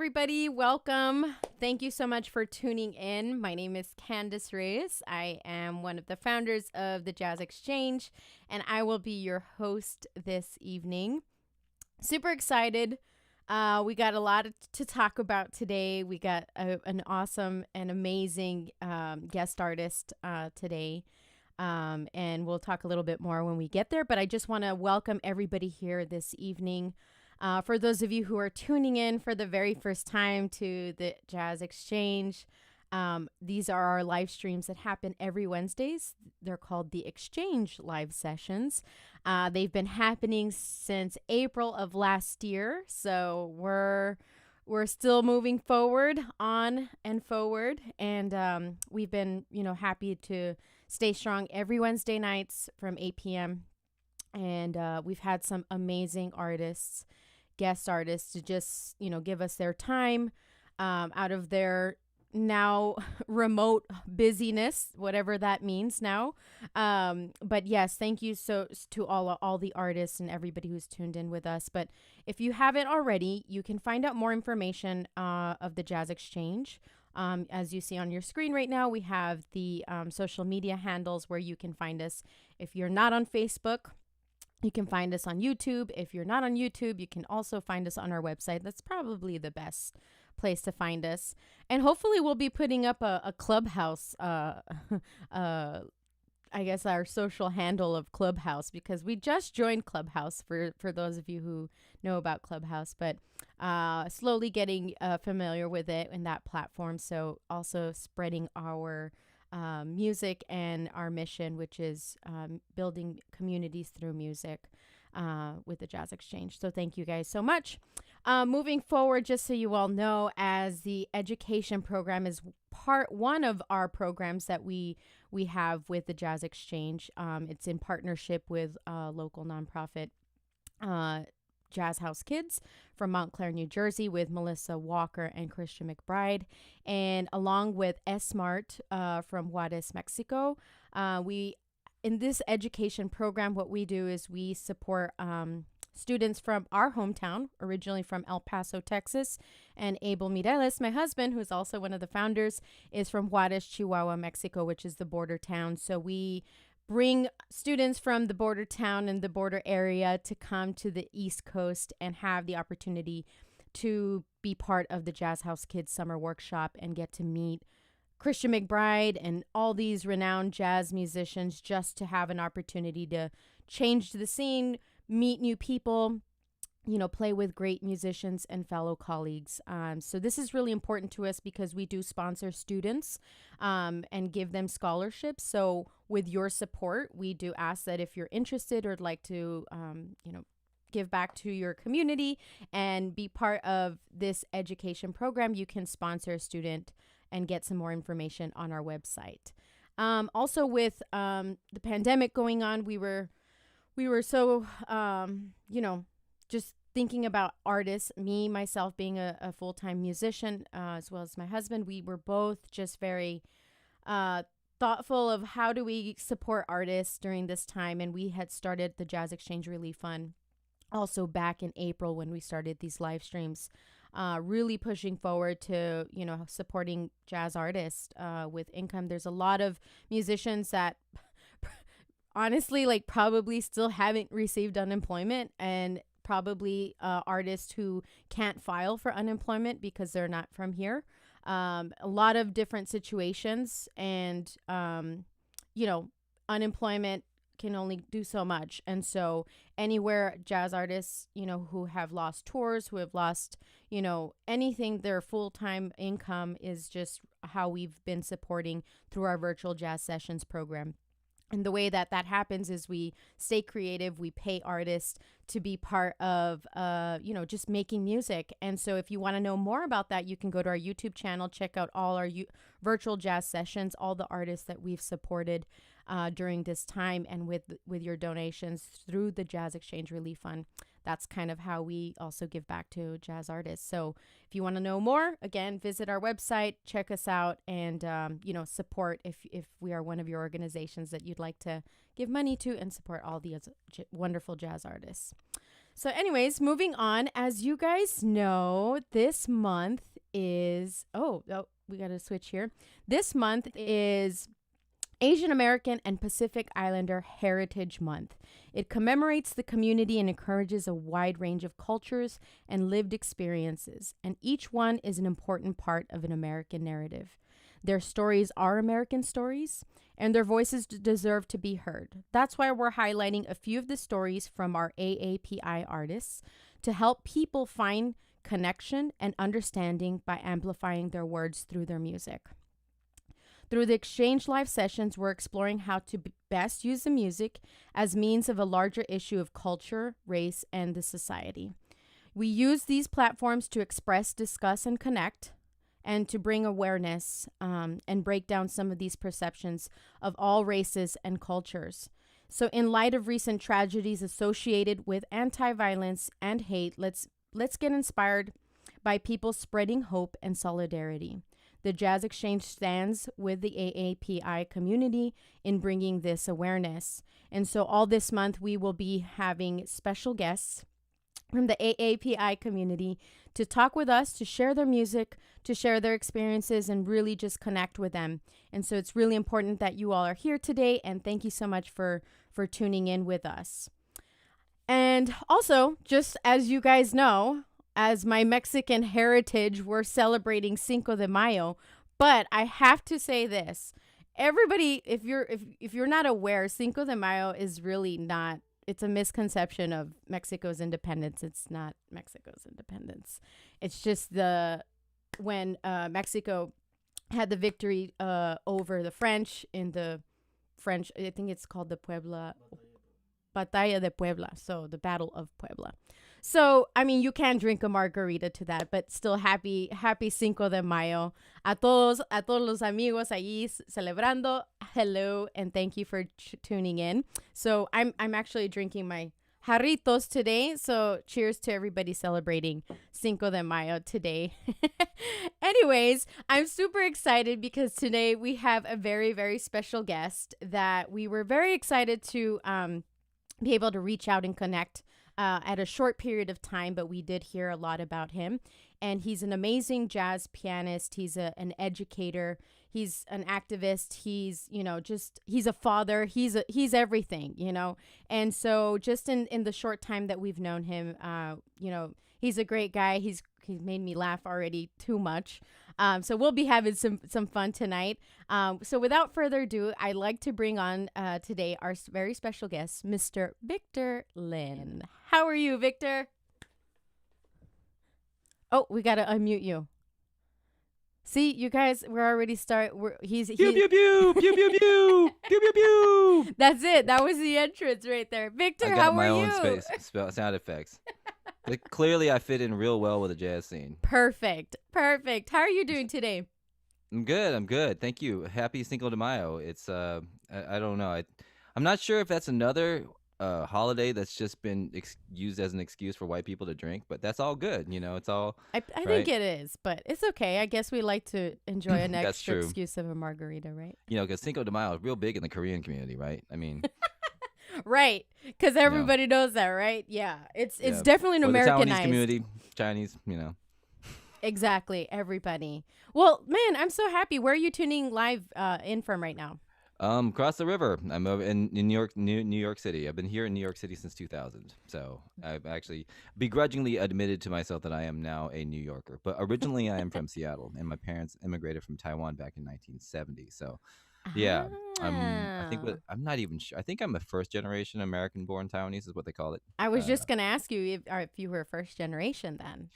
everybody. Welcome. Thank you so much for tuning in. My name is Candice Reyes. I am one of the founders of the Jazz Exchange, and I will be your host this evening. Super excited. We got a lot to talk about today. We got an awesome and amazing guest artist today. And we'll talk a little bit more when we get there. But I just want to welcome everybody here this evening. For those of you who are tuning in for the very first time to the Jazz Exchange, these are our live streams that happen every Wednesdays. They're called the Exchange live sessions. They've been happening since April of last year, so we're still moving forward, on and forward, and we've been happy to stay strong every Wednesday nights from 8 p.m. And we've had some amazing artists, guest artists, to just give us their time out of their now remote busyness, whatever that means now. But yes, thank you to all the artists and everybody who's tuned in with us. But if you haven't already, you can find out more information of the Jazz Exchange. As you see on your screen right now, we have the social media handles where you can find us. If you're not on Facebook, you can find us on YouTube. If you're not on YouTube, you can also find us on our website. That's probably the best place to find us. And hopefully we'll be putting up a Clubhouse, I guess our social handle of Clubhouse, because we just joined Clubhouse for those of you who know about Clubhouse, but slowly getting familiar with it and that platform. So also spreading our music and our mission, which is building communities through music with the Jazz Exchange. So thank you guys so much. Moving forward, just so you all know, as the education program is part one of our programs that we have with the Jazz Exchange. It's in partnership with a local nonprofit, Jazz House Kids from Montclair, New Jersey, with Melissa Walker and Christian McBride, and along with S-Mart from Juarez, Mexico. In this education program, what we do is we support students from our hometown, originally from El Paso, Texas, and Abel Mireles, my husband, who's also one of the founders, is from Juarez, Chihuahua, Mexico, which is the border town. So we bring students from the border town and the border area to come to the East Coast and have the opportunity to be part of the Jazz House Kids Summer Workshop and get to meet Christian McBride and all these renowned jazz musicians, just to have an opportunity to change the scene, meet new people, play with great musicians and fellow colleagues. So this is really important to us because we do sponsor students and give them scholarships. So with your support, we do ask that if you're interested or would like to, give back to your community and be part of this education program, you can sponsor a student and get some more information on our website. Also with the pandemic going on, we were so, just thinking about artists, myself being a full-time musician, as well as my husband. We were both just very thoughtful of how do we support artists during this time. And we had started the Jazz Exchange Relief Fund also back in April when we started these live streams, really pushing forward to, supporting jazz artists with income. There's a lot of musicians that honestly, probably still haven't received unemployment, and probably artists who can't file for unemployment because they're not from here. A lot of different situations, and, unemployment can only do so much. And so anywhere jazz artists, who have lost tours, who have lost, anything, their full-time income, is just how we've been supporting through our virtual jazz sessions program. And the way that happens is we stay creative. We pay artists to be part of, just making music. And so if you want to know more about that, you can go to our YouTube channel, check out all our virtual jazz sessions, all the artists that we've supported during this time, and with your donations through the Jazz Exchange Relief Fund. That's kind of how we also give back to jazz artists. So if you want to know more, again, visit our website, check us out, and, support if we are one of your organizations that you'd like to give money to and support all the wonderful jazz artists. So, anyways, moving on. As you guys know, this month is we got to switch here. This month is Asian American and Pacific Islander Heritage Month. It commemorates the community and encourages a wide range of cultures and lived experiences, and each one is an important part of an American narrative. Their stories are American stories, and their voices deserve to be heard. That's why we're highlighting a few of the stories from our AAPI artists to help people find connection and understanding by amplifying their words through their music. Through the Exchange Live sessions, we're exploring how to best use the music as means of a larger issue of culture, race, and the society. We use these platforms to express, discuss, and connect, and to bring awareness and break down some of these perceptions of all races and cultures. So in light of recent tragedies associated with anti-violence and hate, let's get inspired by people spreading hope and solidarity. The Jazz Exchange stands with the AAPI community in bringing this awareness. And so all this month, we will be having special guests from the AAPI community to talk with us, to share their music, to share their experiences, and really just connect with them. And so it's really important that you all are here today, and thank you so much for tuning in with us. And also, just as you guys know, as my Mexican heritage, we're celebrating Cinco de Mayo, but I have to say this. Everybody, if you're not aware, Cinco de Mayo is really not, it's a misconception of Mexico's independence. It's not Mexico's independence. It's just when Mexico had the victory over the French in the French, I think it's called the Batalla de Puebla, so the Battle of Puebla. So, I mean, you can drink a margarita to that, but still happy Cinco de Mayo. A todos los amigos allí celebrando, hello, and thank you for tuning in. So, I'm actually drinking my jarritos today, so cheers to everybody celebrating Cinco de Mayo today. Anyways, I'm super excited because today we have a very, very special guest that we were very excited to be able to reach out and connect at a short period of time, but we did hear a lot about him. And he's an amazing jazz pianist. He's an educator. He's an activist. He's, he's a father. He's everything, And so just in the short time that we've known him, he's a great guy. He's made me laugh already too much. So we'll be having some fun tonight. So without further ado, I'd like to bring on today our very special guest, Mr. Victor Lin. How are you, Victor? Oh, we got to unmute you. See, you guys, we're already he's pew pew pew pew pew pew pew pew pew. That's it. That was the entrance right there. Victor, how are you? I got my own sound effects. But clearly, I fit in real well with the jazz scene. Perfect. How are you doing today? I'm good. Thank you. Happy Cinco de Mayo. It's I don't know. I'm not sure if that's another holiday that's just been used as an excuse for white people to drink, but that's all good. It's all. I right? think it is, but it's okay. I guess we like to enjoy an extra excuse of a margarita, right? Because Cinco de Mayo is real big in the Korean community, right? I mean. Right, because everybody knows that, right? Yeah, it's definitely an Americanized. The Taiwanese community, Chinese, Exactly, everybody. Well, man, I'm so happy. Where are you tuning live in from right now? Across the river. I'm over in New York City. I've been here in New York City since 2000. So I've actually begrudgingly admitted to myself that I am now a New Yorker. But originally I am from Seattle, and my parents immigrated from Taiwan back in 1970. So yeah, I'm not even sure. I think I'm a first generation American-born Taiwanese is what they call it. I was just gonna ask you if you were first generation then.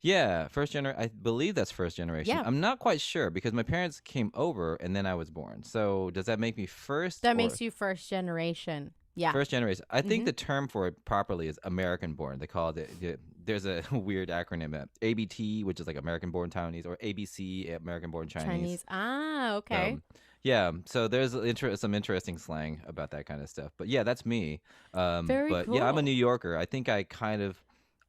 Yeah, first generation. I believe that's first generation. Yeah. I'm not quite sure because my parents came over and then I was born. So does that make me first? That makes you first generation. Yeah. First generation. I think the term for it properly is American-born. They call it. There's a weird acronym, ABT, which is like American-born Taiwanese, or ABC, American-born Chinese. Ah, okay. Yeah, so there's some interesting slang about that kind of stuff. But yeah, that's me. Very cool. Yeah, I'm a New Yorker. I think I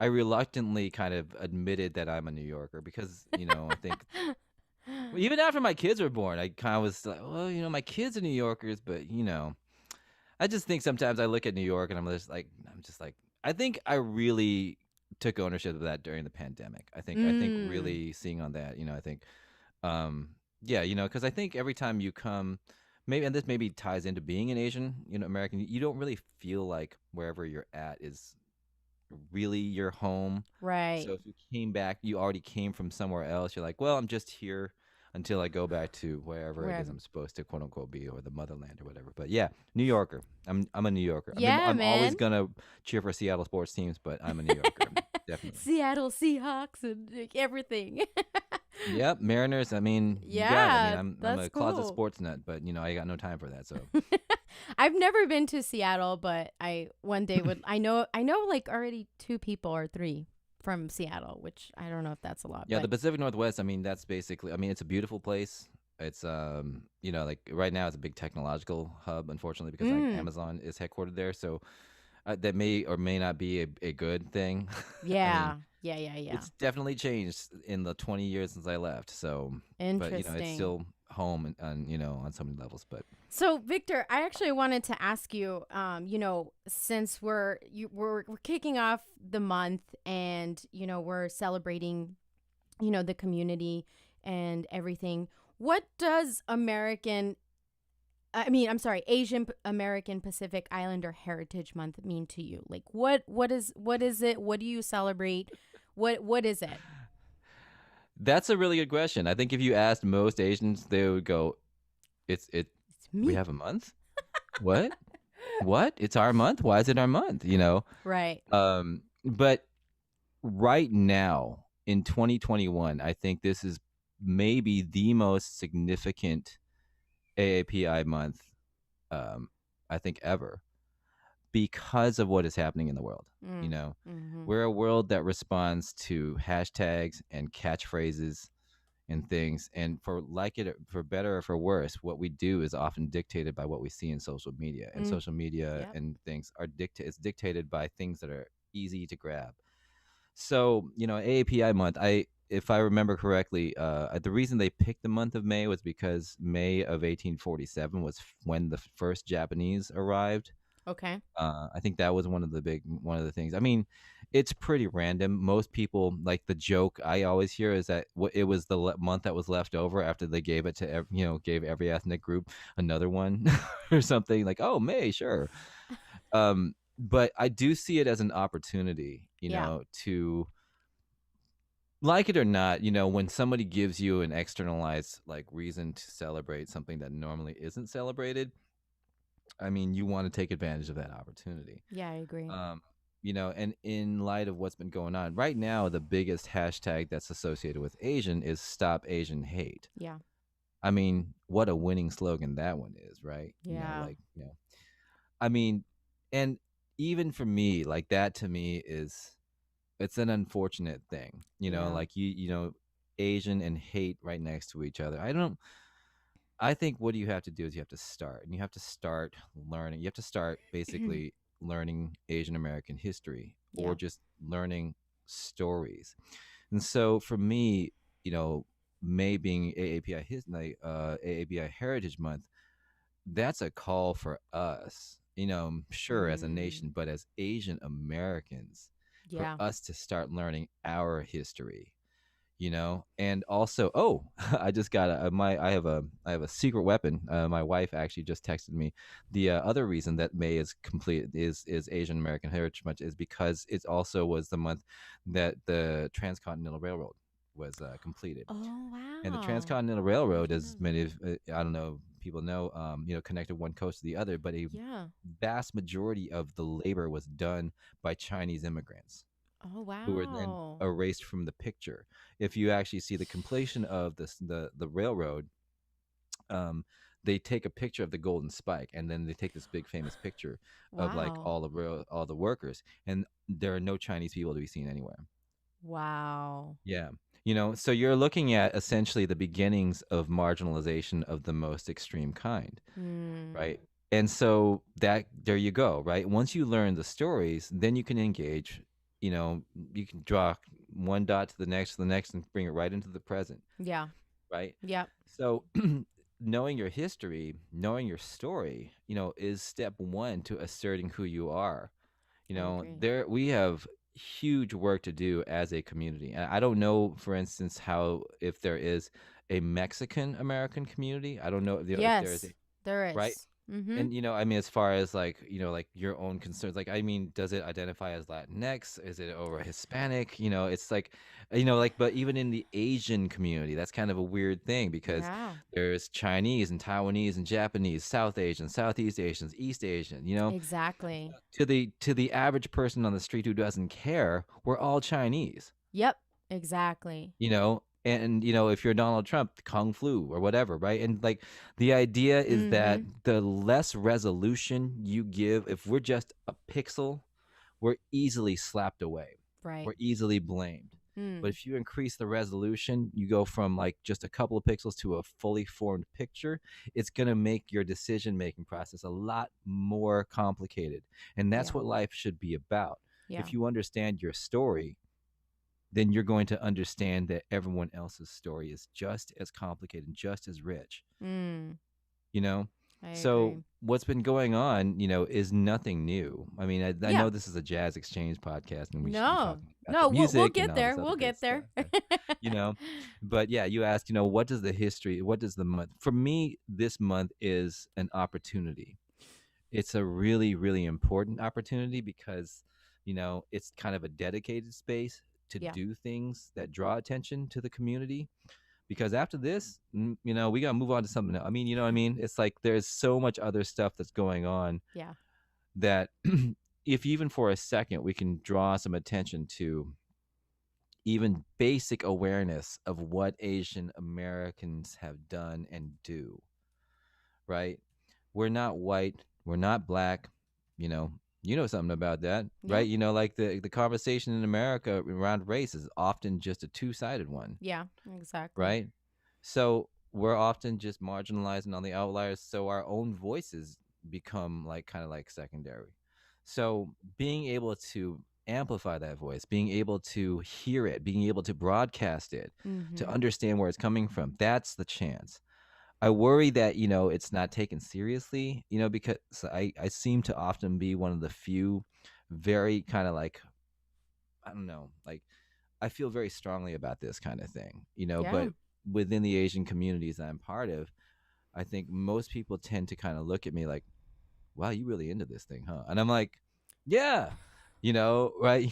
reluctantly kind of admitted that I'm a New Yorker because, I think even after my kids were born, I kind of was like, well, my kids are New Yorkers, but, I just think sometimes I look at New York and I'm just like, I think I really took ownership of that during the pandemic. I think Mm, really seeing on that, I think um yeah, because I think every time you come, maybe, and this maybe ties into being an Asian, American, you don't really feel like wherever you're at is really your home. right. So if you came back, you already came from somewhere else. You're like, well, I'm just here until I go back to wherever it is Wherever. I'm supposed to quote unquote be, or the motherland or whatever. But yeah, New Yorker. I'm a New Yorker. I mean, Yeah, I'm always man. gonna cheer for Seattle sports teams, but I'm a New Yorker, definitely. Seattle Seahawks and like, everything. Yep, Mariners. I mean, you got it. I mean, Yeah, I'm that's a closet cool. sports nut, but I got no time for that. So I've never been to Seattle, but I one day would. I know like already two people or three from Seattle, which I don't know if that's a lot, yeah, the but Pacific Northwest. I mean, that's basically. I mean, it's a beautiful place. It's like right now it's a big technological hub, unfortunately, because like mm, Amazon is headquartered there. So that may or may not be a good thing. I mean, yeah, yeah, yeah, yeah. it's definitely changed in the 20 years since I left. So, but it's Interesting. still home and on so many levels. But So, Victor, I actually wanted to ask you, since we're kicking off the month and we're celebrating, the community and everything. What does I'm sorry, Asian American Pacific Islander Heritage Month mean to you? Like, what is it? What do you celebrate? What is it? that's a really good question. I think if you asked most Asians, they would go, "It's it. It's We me. have a month. What? What? It's our month. Why is it our month? Right. But right now in 2021, I think this is maybe the most significant AAPI month, um, I think ever, because of what is happening in the world. You Mm. know, Mm-hmm. we're a world that responds to hashtags and catchphrases and things, and for better or for worse, what we do is often dictated by what we see in social media, and Mm. social media Yep. and things it's dictated by things that are easy to grab. So, AAPI month, if I remember correctly, the reason they picked the month of May was because May of 1847 was when the first Japanese arrived. Okay. I think that was one of the things. I mean, it's pretty random. Most people, like, the joke I always hear is that it was the month that was left over after they gave it to gave every ethnic group another one or something, like, oh, May, sure. But I do see it as an opportunity, Yeah. to, like it or not, when somebody gives you an externalized like reason to celebrate something that normally isn't celebrated, I mean, you want to take advantage of that opportunity. Yeah, I agree. Um, and in light of what's been going on right now, the biggest hashtag that's associated with Asian is Stop Asian Hate. Yeah. I mean, what a winning slogan that one is, right? Yeah. I mean, and even for me, like, that to me is, it's an unfortunate thing, Yeah. like, Asian and hate right next to each other. I think what you have to do is you have to start, and you have to start learning. You have to start basically learning Asian American history, or Yeah. just learning stories. And so for me, you know, May being AAPI Heritage Month, that's a call for us, sure, as a nation, Mm. but as Asian Americans, for Yeah. us to start learning our history, and also, oh, I just got I have a secret weapon. My wife actually just texted me. The other reason that May is complete is Asian American Heritage Month is because it also was the month that the Transcontinental Railroad was completed. Oh, And the wow. Transcontinental I Railroad, didn't as know that. many of I don't know, people know, connected one coast to the other, but a Yeah. vast majority of the labor was done by Chinese immigrants, Oh, who were then wow. erased from the picture. If you actually see the completion of the railroad, um, they take a picture of the Golden Spike, and then they take this big famous picture of, like, Wow. all the workers, and there are no Chinese people to be seen anywhere. Wow. Yeah. So you're looking at essentially the beginnings of marginalization of the most extreme kind, Mm. right? And so that there you go, right? Once you learn the stories, then you can engage, you know, you can draw one dot to the next, and bring it right into the present, Yeah. right? Yep. So knowing your history, knowing your story, is step one to asserting who you are. You I know, agree. there we have huge work to do as a community. And I don't know, for instance, how if there is a Mexican American community. I don't know if there is a Yes, there right. is. Mm-hmm. And I mean, as far as like like your own concerns, like I mean, does it identify as Latinx? Is it over Hispanic? It's like, like, but even in the Asian community, that's kind of a weird thing because Yeah, there's Chinese and Taiwanese and Japanese, South Asian, Southeast Asians, East Asian. exactly. To the average person on the street who doesn't care, we're all Chinese. Yep, exactly. And if you're Donald Trump, Kung Flu or whatever, right? And like the idea is that Mm-hmm. the less resolution you give, if we're just a pixel, we're easily slapped away. Right. We're easily blamed. But Mm. if you increase the resolution, you go from like just a couple of pixels to a fully formed picture, it's going to make your decision making process a lot more complicated. And that's Yeah. what life should be about. Yeah. If you understand your story, then you're going to understand that everyone else's story is just as complicated and just as rich, Mm. you know? I So agree. what's been going on, is nothing new. I mean, I Yeah. know this is a jazz exchange podcast and we should be No. talking about the No, we'll music and get all this there. other We'll good get there. stuff. You know, but yeah, you asked, what does the history, what does the month, for me, this month is an opportunity. It's a really, really important opportunity because, it's kind of a dedicated space to Yeah. do things that draw attention to the community. Because after this, we got to move on to something else. I mean, you know what I mean? It's like there's so much other stuff that's going on Yeah. that if even for a second we can draw some attention to even basic awareness of what Asian Americans have done and do, right? We're not white, we're not black, you know. You know something about that, Yeah. right? Like the conversation in America around race is often just a two-sided one, Yeah. Exactly. right? So we're often just marginalizing on the outliers, so our own voices become like kind of like secondary. So being able to amplify that voice, being able to hear it, being able to broadcast it, to Mm-hmm. understand where it's coming from, that's the chance. I worry that, it's not taken seriously, because I seem to often be one of the few very kind of like, I don't know, like I feel very strongly about this kind of thing, Yeah. but within the Asian communities I'm part of, I think most people tend to kind of look at me like, wow, you really into this thing, huh? And I'm like, yeah, right,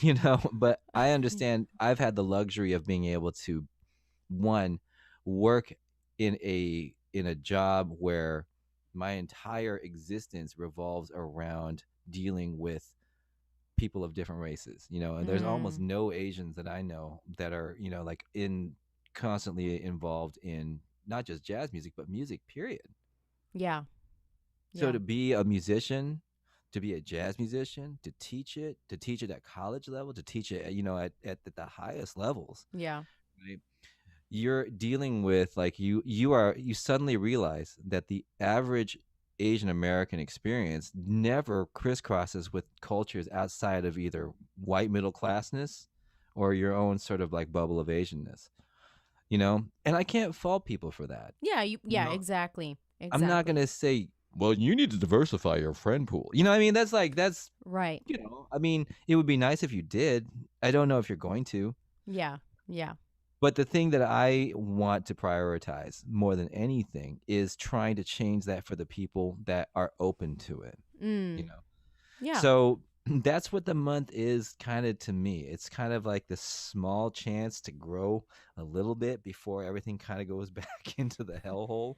but I understand I've had the luxury of being able to, one, work in a job where my entire existence revolves around dealing with people of different races, and there's almost Mm. no Asians that I know that are, like in constantly involved in not just jazz music, but music, period. Yeah. So Yeah. to be a musician, to be a jazz musician, to teach it at college level, to teach it, at the highest levels, Yeah. right? You're dealing with like you suddenly realize that the average Asian American experience never crisscrosses with cultures outside of either white middle classness or your own sort of like bubble of Asianness, and I can't fault people for that. Yeah. You. you Yeah. know Exactly. I'm not Exactly. gonna say, well, you need to diversify your friend pool. What I mean? That's Right. I mean, it would be nice if you did. I don't know if you're going to. Yeah. Yeah. But the thing that I want to prioritize more than anything is trying to change that for the people that are open to it, you Mm. know. Yeah. So that's what the month is kind of to me. It's kind of like this small chance to grow a little bit before everything kind of goes back into the hellhole.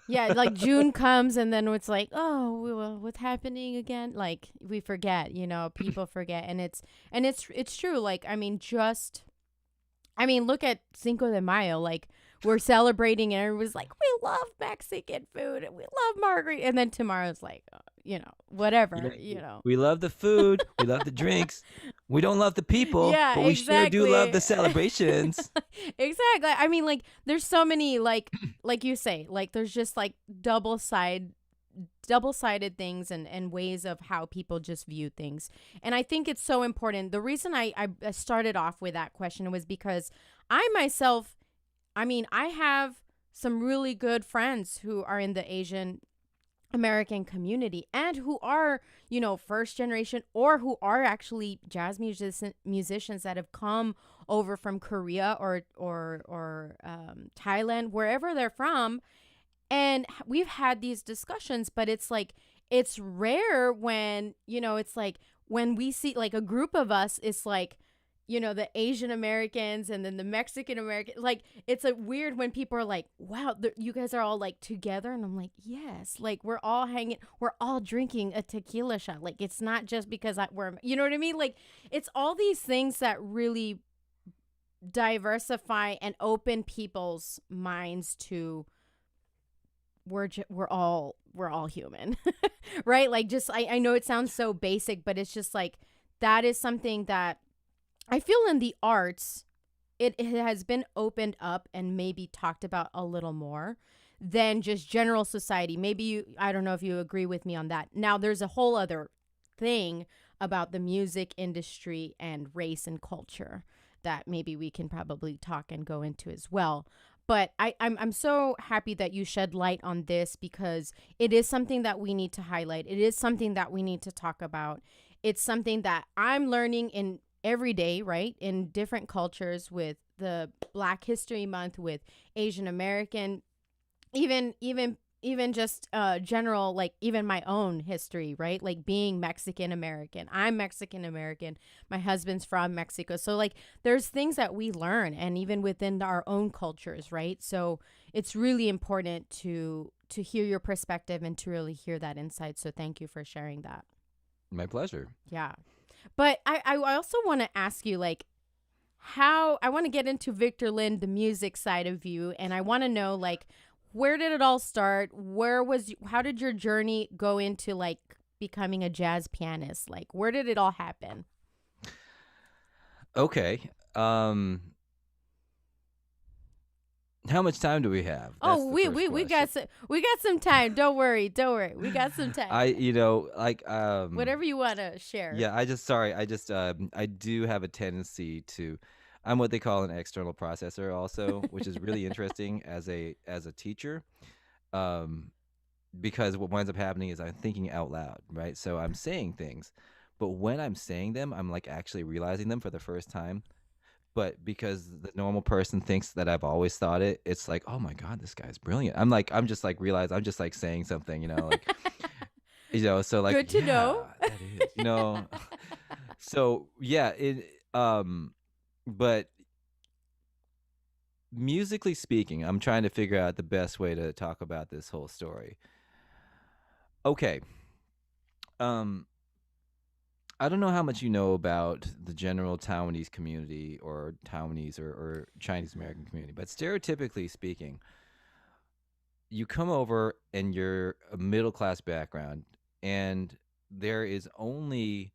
Yeah, like June comes and then it's like, oh, well, what's happening again? Like we forget, people forget, and it's true. Like I mean, look at Cinco de Mayo. Like we're celebrating, and everyone's like, we love Mexican food and we love margarita, and then tomorrow's like, whatever, We love the food, we love the drinks. We don't love the people, Yeah, but we sure do love exactly. the celebrations. Exactly. I mean, like, there's so many, like you say, like, there's just like double-sided things and ways of how people just view things. And I think it's so important. The reason I started off with that question was because I myself, I mean, I have some really good friends who are in the Asian American community, and who are, first generation, or who are actually jazz musicians that have come over from Korea or Thailand, wherever they're from. And we've had these discussions, but it's like, it's rare when, it's like when we see like a group of us, it's like, the Asian Americans and then the Mexican American. Like, it's a weird when people are like, wow, you guys are all like together. And I'm like, yes, like we're all hanging, we're all drinking a tequila shot. Like, it's not just because we're, you know what I mean? Like, it's all these things that really diversify and open people's minds to, we're all human. Right? Like, just I know it sounds so basic, but it's just like, that is something that I feel in the arts, it has been opened up and maybe talked about a little more than just general society. Maybe I don't know if you agree with me on that. Now, there's a whole other thing about the music industry and race and culture that maybe we can probably talk and go into as well. But I'm so happy that you shed light on this, because it is something that we need to highlight. It is something that we need to talk about. It's something that I'm learning in every day, right? In different cultures, with the Black History Month, with Asian American, even just general, like even my own history, right? Like being Mexican American. I'm Mexican American. My husband's from Mexico. So like there's things that we learn, and even within our own cultures, right? So it's really important to hear your perspective and to really hear that insight. So thank you for sharing that. My pleasure. Yeah. But I also want to ask you, like, how I want to get into Victor Lin, the music side of you, and I want to know, like, where did it all start? How did your journey go into like becoming a jazz pianist? Like, where did it all happen? Okay. How much time do we have? That's Oh, the we first we we question. we got some time. Don't worry, don't worry. We got some time. Like Whatever you want to share. yeah, I do have a tendency to I'm what they call an external processor also, which is really interesting as a teacher. Um because what winds up happening is I'm thinking out loud, right? So I'm saying things, but when I'm saying them, I'm like actually realizing them for the first time. But because the normal person thinks that I've always thought it, it's like, oh my God, this guy's brilliant. I'm just like realize I'm just like saying something, like so like, Good to know. yeah, that is. So yeah, but musically speaking, I'm trying to figure out the best way to talk about this whole story. Okay. Um, I don't know how much you know about the general Taiwanese community or Taiwanese or Chinese American community, but stereotypically speaking, you come over and you're a middle class background, and there is only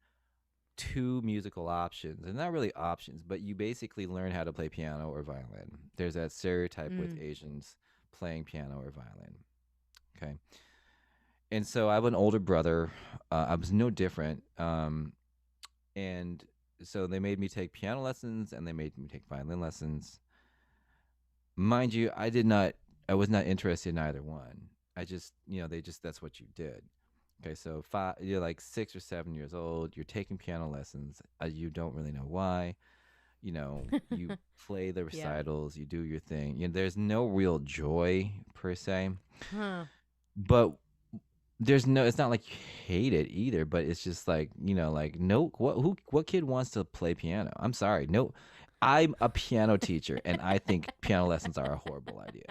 two musical options, and not really options, but you basically learn how to play piano or violin. There's that stereotype with Mm. Asians playing piano or violin. Okay. And so I have an older brother. I was no different. And so they made me take piano lessons and they made me take violin lessons. Mind you, I was not interested in either one. I just, that's what you did. Okay, so you're like 6 or 7 years old. You're taking piano lessons. You don't really know why. You play the Yeah. recitals. You do your thing. There's no real joy per se, Huh. but there's no. It's not like you hate it either. But it's just like like no. What kid wants to play piano? I'm sorry, no. I'm a piano teacher, and I think piano lessons are a horrible idea.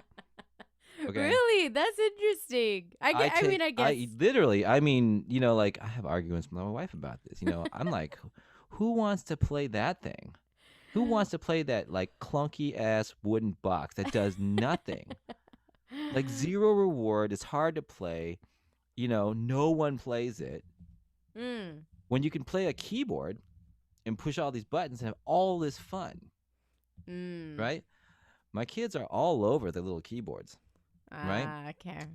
Okay. Really? That's interesting. I mean, I guess. I literally, I mean, like I have arguments with my wife about this. I'm like, who wants to play that thing? Who wants to play that like clunky ass wooden box that does nothing? Like zero reward. It's hard to play. No one plays it. Mm. When you can play a keyboard and push all these buttons and have all this fun, Mm. right? My kids are all over the little keyboards, right? Ah, okay.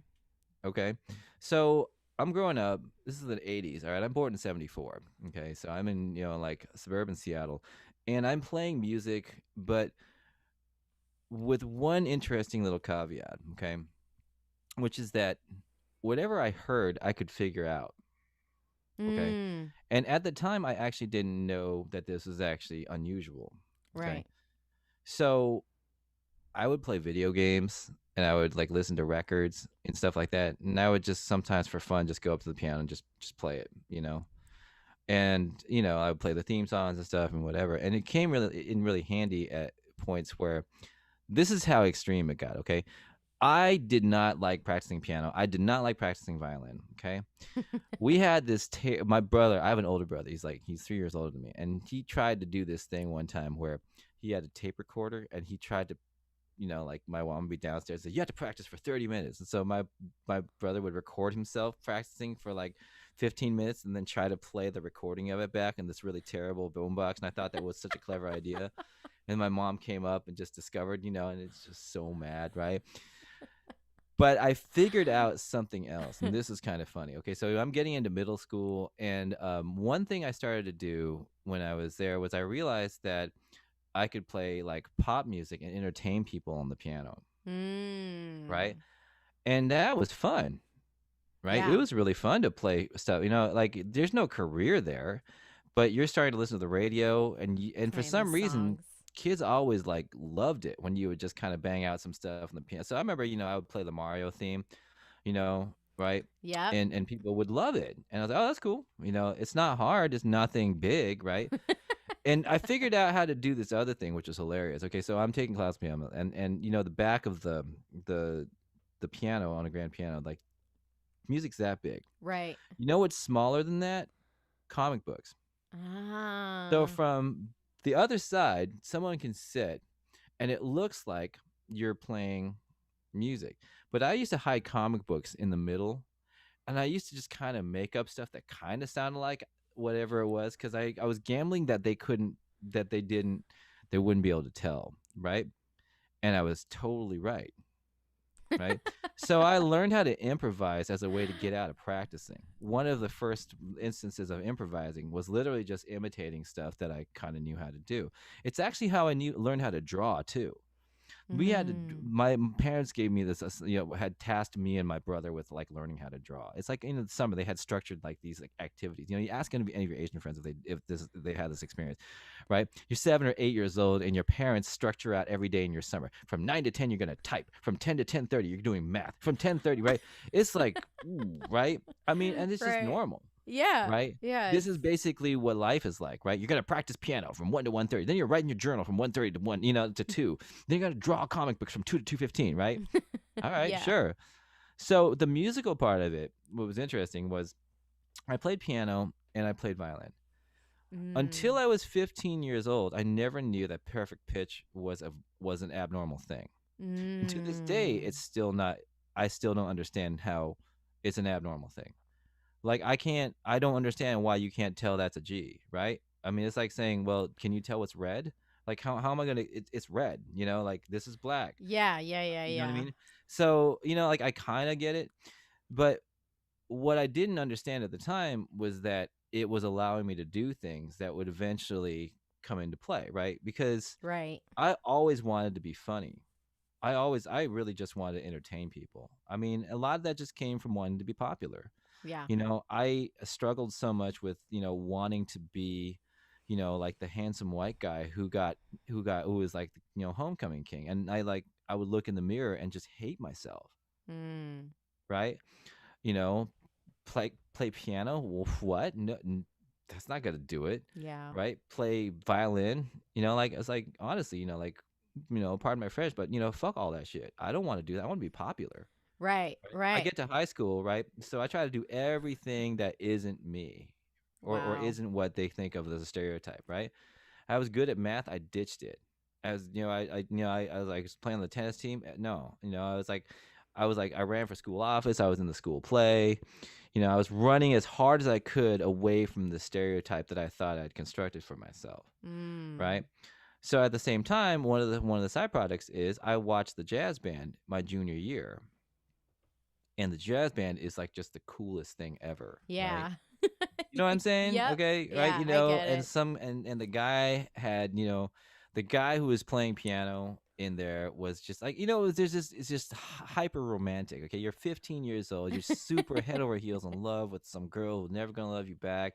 Okay. So I'm growing up. This is the 80s. All right. I'm born in 74. Okay. So I'm in, like suburban Seattle, and I'm playing music, but with one interesting little caveat. Okay. Which is that whatever I heard, I could figure out. Okay. Mm. And at the time, I actually didn't know that this was actually unusual. Okay. Right. So I would play video games and I would like listen to records and stuff like that. And I would just sometimes for fun just go up to the piano and just play it, And I would play the theme songs and stuff and whatever. And it came really handy at points where this is how extreme it got. Okay. I did not like practicing piano. I did not like practicing violin. Okay. We had this my brother, I have an older brother. He's 3 years older than me, and he tried to do this thing one time where he had a tape recorder and he tried to, like my mom would be downstairs and say, you have to practice for 30 minutes. And so my brother would record himself practicing for like 15 minutes and then try to play the recording of it back in this really terrible boombox. And I thought that was such a clever idea. And my mom came up and just discovered, and it's just so mad, right? But I figured out something else, and this is kind of funny. Okay, so I'm getting into middle school, and one thing I started to do when I was there was I realized that I could play like pop music and entertain people on the piano, right? Mm. And that was fun, right? It Yeah. was really fun to play stuff. Like there's no career there, but you're starting to listen to the radio, and for Playing the some reason, songs. kids always like loved it when you would just kind of bang out some stuff on the piano. So I remember, I would play the Mario theme, right? Yep. And people would love it. And I was like, oh, that's cool. It's not hard. It's nothing big, right? And I figured out how to do this other thing, which is hilarious. Okay, so I'm taking class piano, and the back of the the piano on a grand piano, like music's that big. Right. You know what's smaller than that? Comic books. So Ah. from the other side, someone can sit, and it looks like you're playing music. But I used to hide comic books in the middle, and I used to just kind of make up stuff that kind of sounded like whatever it was because I was gambling that they wouldn't be able to tell, right? And I was totally right, right? So I learned how to improvise as a way to get out of practicing. One of the first instances of improvising was literally just imitating stuff that I kind of knew how to do. It's actually how I learned how to draw too. We had to Mm. my parents gave me this, had tasked me and my brother with like learning how to draw. It's like in the summer they had structured like these like activities. You ask any of your Asian friends if they had this experience, right? You're 7 or 8 years old and your parents structure out every day in your summer. From 9 to 10 you're gonna type. From 10 to 10:30 you're doing math. From 10:30, right? It's like, ooh, right? I mean, and it's just Right. normal, Yeah. right? Yeah. This is basically what life is like, right? You're gonna practice piano from 1 to 1:30. Then you're writing your journal from 1:30 to 1, to 2. Then you gotta draw comic books from 2 to 2:15, right? All right, Yeah. sure. So the musical part of it, what was interesting was I played piano and I played violin. Until Mm. I was 15 years old, I never knew that perfect pitch was an abnormal thing. And to this day, Mm. it's still not. I still don't understand how it's an abnormal thing. Like I don't understand why you can't tell that's a G, right? I mean, it's like saying, well, can you tell what's red? Like how am I gonna? It's red, like this is black. Yeah. Yeah. Yeah. You know what I Yeah. mean? So like I kind of get it, but what I didn't understand at the time was that it was allowing me to do things that would eventually come into play, right? Because Right. I always wanted to be funny. I really just wanted to entertain people. I mean, a lot of that just came from wanting to be popular. Yeah. I struggled so much with, wanting to be, like the handsome white guy who was like, homecoming king. And I would look in the mirror and just hate myself, Mm. right? You know, play piano. What? No, that's not gonna do it, Yeah. right? Play violin. Like it's like honestly, like pardon my French, but fuck all that shit. I don't want to do that. I want to be popular. Right. Right? I Right. get to high school, right? So I try to do everything that isn't me, or Wow. isn't what they think of as a stereotype, right? I was good at math. I ditched it. As I was like playing on the tennis team. No, I was like I ran for school office. I was in the school play. I was running as hard as I could away from the stereotype that I thought I'd constructed for myself, Mm. right? So at the same time, one of the side products is I watched the jazz band my junior year, and the jazz band is like just the coolest thing ever, right? Yeah. You know what I'm saying? Yep. Okay, right? Yeah. I get And it. some and the guy had, the guy who was playing piano. in there was just like, there's this, it's just hyper romantic. Okay, you're 15 years old, you're super head over heels in love with some girl who's never gonna love you back.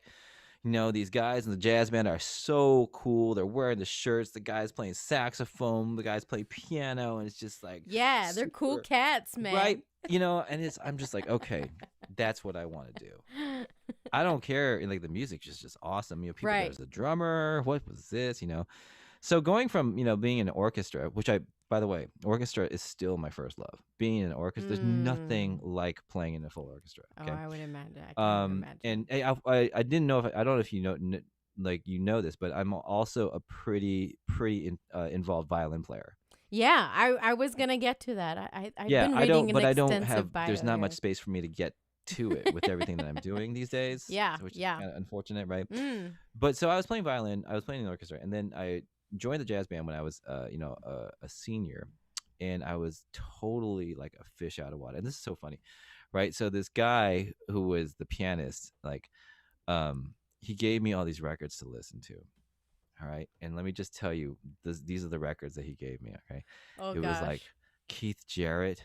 These guys in the jazz band are so cool. They're wearing the shirts. The guys playing saxophone. The guys play piano, and it's just like Yeah, they're cool super cats, right. man. And I'm just like, okay, that's what I want to do. I don't care. And like the music is just awesome. People, Right. there's a drummer. What was this? So going from being in an orchestra, which by the way, orchestra is still my first love. Being in an orchestra, there's nothing like playing in a full orchestra. Oh, Okay. I would imagine. I can And imagine. I didn't know if I don't know if like this, but I'm also a pretty involved violin player. Yeah, I was gonna get to that. I've Yeah, been I reading don't, an but I don't have. extensive bio There's not much here. space for me to get to it with everything that I'm doing these days. Yeah, Which is yeah. kind of unfortunate, right? Mm. But so I was playing violin. I was playing in the orchestra, and then I joined the jazz band when I was, a senior, and I was totally like a fish out of water. And this is so funny, right? So this guy who was the pianist, like, he gave me all these records to listen to. All right, and let me just tell you, these are the records that he gave me. Okay, Oh it was like gosh. Keith Jarrett,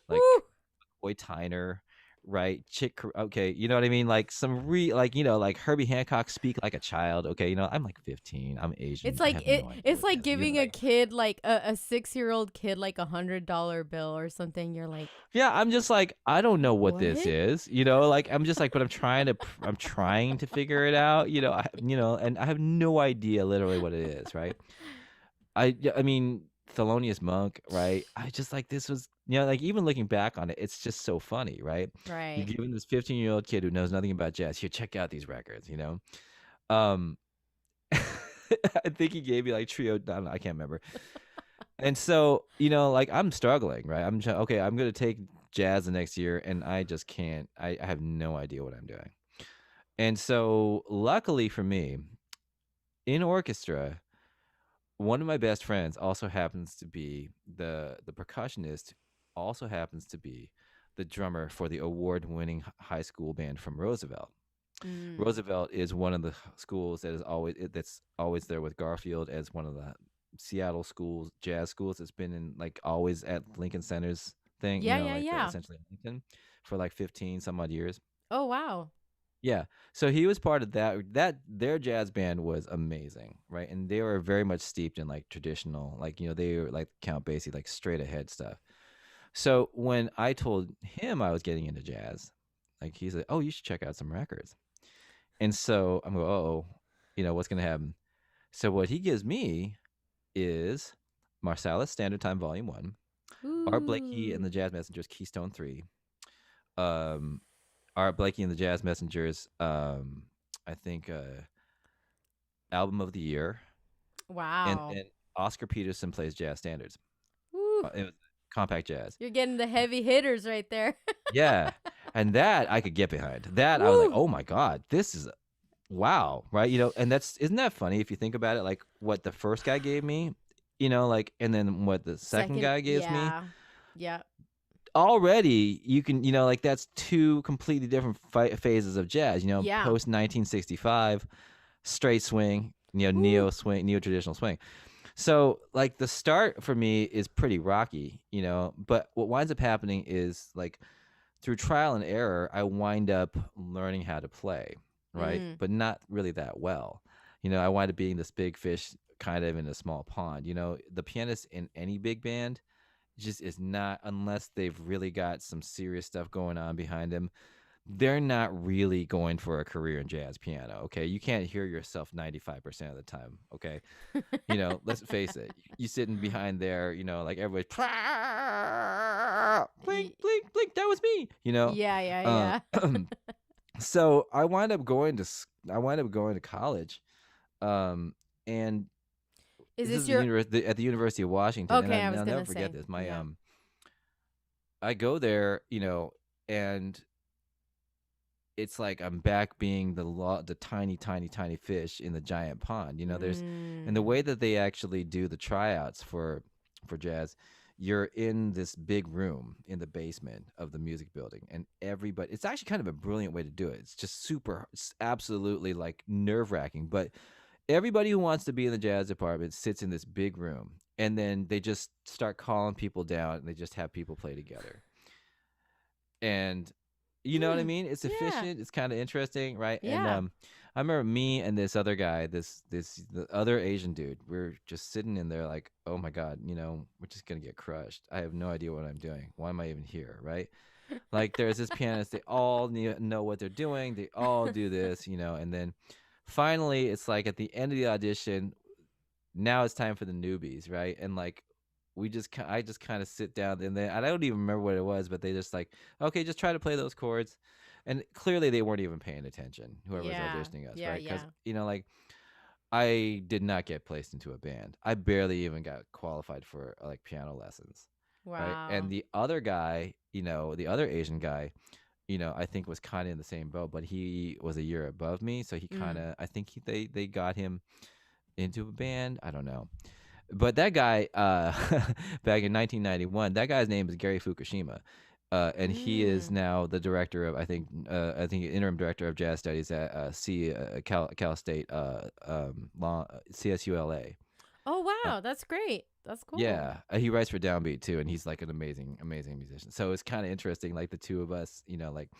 like Woo! Boy Tyner, right? Okay, you know what I mean? Like some like like Herbie Hancock, Speak Like a Child. Okay, I'm like 15. I'm Asian. It's I like have no idea it's what like that is. giving a Like, kid like a 6-year-old kid like $100 bill or something. You're like, yeah, I'm just like, I don't know what this what? is. Like I'm just like, but I'm trying to figure it out. And I have no idea literally what it is. Right? I mean, Thelonious Monk, right? I just like this was, like even looking back on it, it's just so funny, right? You're Right. giving this 15-year-old kid who knows nothing about jazz, here, check out these records. Um, I think he gave me like trio. I don't know, I can't remember. And so, like I'm struggling, right? Okay, I'm gonna take jazz the next year, and I just can't. I have no idea what I'm doing. And so, luckily for me, in orchestra, one of my best friends also happens to be the percussionist, also happens to be the drummer for the award-winning high school band from Roosevelt. Mm. Roosevelt is one of the schools that's always there with Garfield as one of the Seattle schools, jazz schools. It's been in like always at Lincoln Center's thing, Yeah, yeah, like the yeah. essentially Lincoln for like 15 some odd years. Oh wow. Yeah. So he was part of that their jazz band was amazing, right? And they were very much steeped in like traditional, like, they were like Count Basie, like straight ahead stuff. So when I told him I was getting into jazz, like he's like, "Oh, you should check out some records." And so I'm going, "Oh, what's going to happen?" So what he gives me is Marsalis Standard Time Volume 1, Art Blakey and Ooh. the Jazz Messengers Keystone 3, um Art Blakey and the Jazz Messengers, I think, album of the year, and Wow. then Oscar Peterson plays jazz standards. Woo. It was compact jazz. You're getting the heavy hitters right there. Yeah, and that I could get behind. That I was like, Woo. oh my god, this is wow, right? And isn't that funny if you think about it? Like what the first guy gave me, like, and then what the second Second, guy gives me. yeah. Yeah. Already you can, like that's two completely different phases of jazz. Yeah. Post 1965, straight swing, Woo. neo swing, neo traditional swing. So like the start for me is pretty rocky, but what winds up happening is like through trial and error, I wind up learning how to play, right? Mm. But not really that well. I wind up being this big fish kind of in a small pond. The pianist in any big band just is not, unless they've really got some serious stuff going on behind them, they're not really going for a career in jazz piano. Okay, you can't hear yourself 95% of the time. Okay, let's face it, you sitting behind there, like everybody's blink Y- blink blink, that was me. Yeah, yeah, um yeah. so I wind up going to college, and Is this this is your at the University of Washington, and Okay, I was I'll going never to forget say. this. Yeah. I go there, and it's like I'm back being the tiny, tiny, tiny fish in the giant pond. And the Mm. way that they actually do the tryouts for jazz, you're in this big room in the basement of the music building, and everybody. It's actually kind of a brilliant way to do it. It's just it's absolutely like nerve wracking, but everybody who wants to be in the jazz department sits in this big room, and then they just start calling people down, and they just have people play together. And you know what I Hmm. mean? It's Yeah. efficient. It's kind of interesting, right? And Yeah. I remember me and this other guy, the other Asian dude. We're just sitting in there like, oh my god, we're just gonna get crushed. I have no idea what I'm doing. Why am I even here, right? Like there's this pianist. They all know what they're doing. They all do this, and then finally it's like at the end of the audition, now it's time for the newbies, right? And like I just kind of sit down, and then I don't even remember what it was, but they just like, okay, just try to play those chords. And clearly they weren't even paying attention, whoever's Yeah. auditioning us, Yeah. right? Because Yeah. like I did not get placed into a band. I barely even got qualified for like piano lessons, right? And Wow. the other guy, the other Asian guy, I think was kind of in the same boat, but he was a year above me, so he kind Mm. of, I think they got him into a band. I don't know. But that guy, back in 1991, that guy's name is Gary Fukushima, and he is Mm. now the director of, I think interim director of jazz studies at Cal State, CSULA. Oh Uh, wow, that's great. That's cool. yeah, he writes for Downbeat too, and he's like an amazing musician. So it's kind of interesting, like the two of us, like